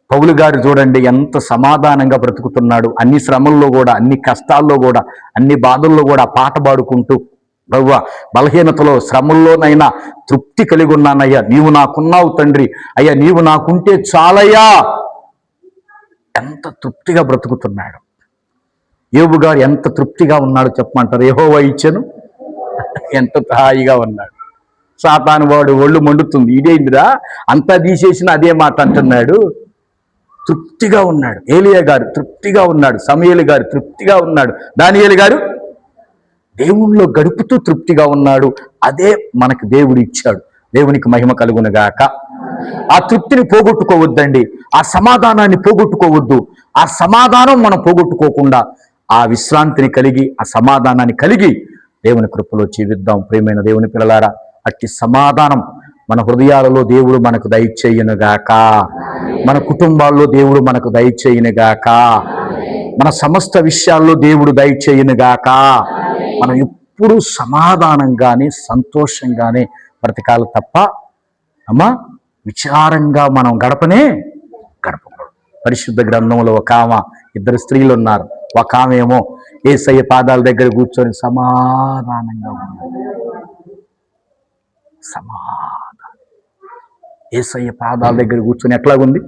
పౌలు గారు చూడండి ఎంత సమాధానంగా బ్రతుకుతున్నాడు. అన్ని శ్రమల్లో కూడా, అన్ని కష్టాల్లో కూడా, అన్ని బాధల్లో కూడా పాట పాడుకుంటూ, ప్రభువా బలహీనతలో శ్రమల్లోనైనా తృప్తి కలిగి ఉన్నానయ్యా, నీవు నాకున్నావు తండ్రి, అయ్యా నీవు నాకుంటే చాలయ్యా, ఎంత తృప్తిగా బ్రతుకుతున్నాడు. యోబు గారు ఎంత తృప్తిగా ఉన్నాడు చెప్పమంటారు? యెహోవా ఇచ్చెను, ఎంత హాయిగా ఉన్నాడు. సాతాను వాడు ఒళ్ళు మండుతుంది, ఇదేందిరా అంతా తీసేసిన అదే మాట అంటున్నాడు. తృప్తిగా ఉన్నాడు. ఏలియా గారు తృప్తిగా ఉన్నాడు, సమూయేలు గారు తృప్తిగా ఉన్నాడు, దానియేలు గారు దేవునిలో గడుపుతూ తృప్తిగా ఉన్నాడు. అదే మనకు దేవుడు ఇచ్చాడు. దేవునికి మహిమ కలుగునుగాక. ఆ తృప్తిని పోగొట్టుకోవద్దండి, ఆ సమాధానాన్ని పోగొట్టుకోవద్దు. ఆ సమాధానం మనం పోగొట్టుకోకుండా ఆ విశ్రాంతిని కలిగి, ఆ సమాధానాన్ని కలిగి దేవుని కృపలో జీవిద్దాం. ప్రియమైన దేవుని పిల్లలారా, అట్టి సమాధానం మన హృదయాలలో దేవుడు మనకు దయచేయునుగాక. మన కుటుంబాల్లో దేవుడు మనకు దయచేయునుగాక. మన సమస్త విషయాల్లో దేవుడు దయచేయునుగాక. మనం ఎప్పుడు సమాధానంగానే సంతోషంగానే బ్రతకాలి తప్ప అమ్మా విచారంగా మనం గడపకూడదు. పరిశుద్ధ గ్రంథంలో ఒక ఆమె 2 స్త్రీలు ఉన్నారు. ఒక ఆమె ఏమో యేసయ్య పాదాల దగ్గర కూర్చొని సమాధానంగా ఉన్నది. సమాధానం. యేసయ్య పాదాల దగ్గర కూర్చొని ఎట్లాగుంది?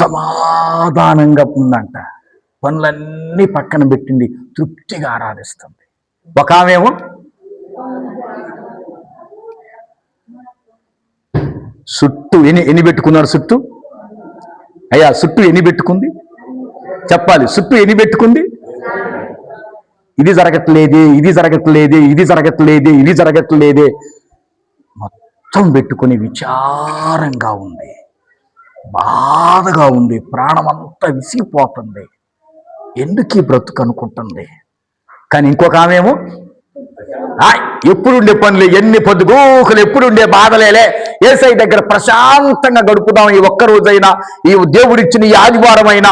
సమాధానంగా ఉందంట. పనులన్నీ పక్కన పెట్టింది, తృప్తిగా ఆరాధిస్తుంది. ఒక ఆమెమో చుట్టూ ఎన్ని పెట్టుకున్నారు? చుట్టూ అయ్యా, చుట్టూ ఎన్ని పెట్టుకుంది చెప్పాలి. చుట్టూ ఎన్ని పెట్టుకుంది? ఇది జరగట్లేదే, ఇది జరగట్లేదే, ఇది జరగట్లేదే, ఇది జరగట్లేదే, మొత్తం పెట్టుకుని విచారంగా ఉంది, బాధగా ఉంది, ప్రాణమంతా విసిగిపోతుంది. ఎందుకు ఈ బ్రతుకు అనుకుంటుంది. కానీ ఇంకొక ఆమెమో ఎప్పుడుండే పనులు, ఎన్ని పొద్దుగూకులు, ఎప్పుడుండే బాధలేలే, యేసయ్య దగ్గర ప్రశాంతంగా గడుపుదాం ఈ ఒక్క రోజైనా, ఈ దేవుడిచ్చిన ఈ ఆదివారమైనా,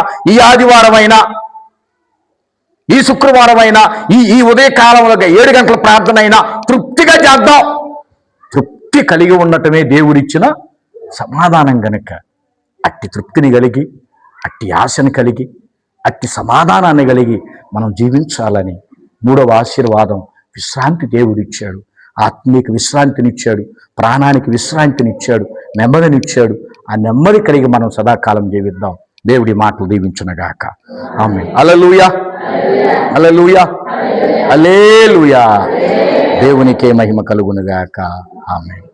ఈ శుక్రవారమైనా, ఈ ఉదయకాలంలో 7 గంటల ప్రార్థన అయినా తృప్తిగా చేద్దాం. తృప్తి కలిగి ఉండటమే దేవుడిచ్చిన సమాధానం గనుక అట్టి తృప్తిని కలిగి, అట్టి ఆశని కలిగి, అట్టి సమాధానాన్ని కలిగి మనం జీవించాలని 3వ ఆశీర్వాదం విశ్రాంతి దేవుడిచ్చాడు. ఆత్మీయ విశ్రాంతినిచ్చాడు, ప్రాణానికి విశ్రాంతినిచ్చాడు, నెమ్మదినిచ్చాడు. ఆ నెమ్మది కలిగి మనం సదాకాలం జీవిద్దాం. దేవుడి మాటలు దీవించునుగాక. ఆమేన్. హల్లెలూయా, హల్లెలూయా, హల్లెలూయా. దేవునికే మహిమ కలుగునుగాక. ఆమేన్.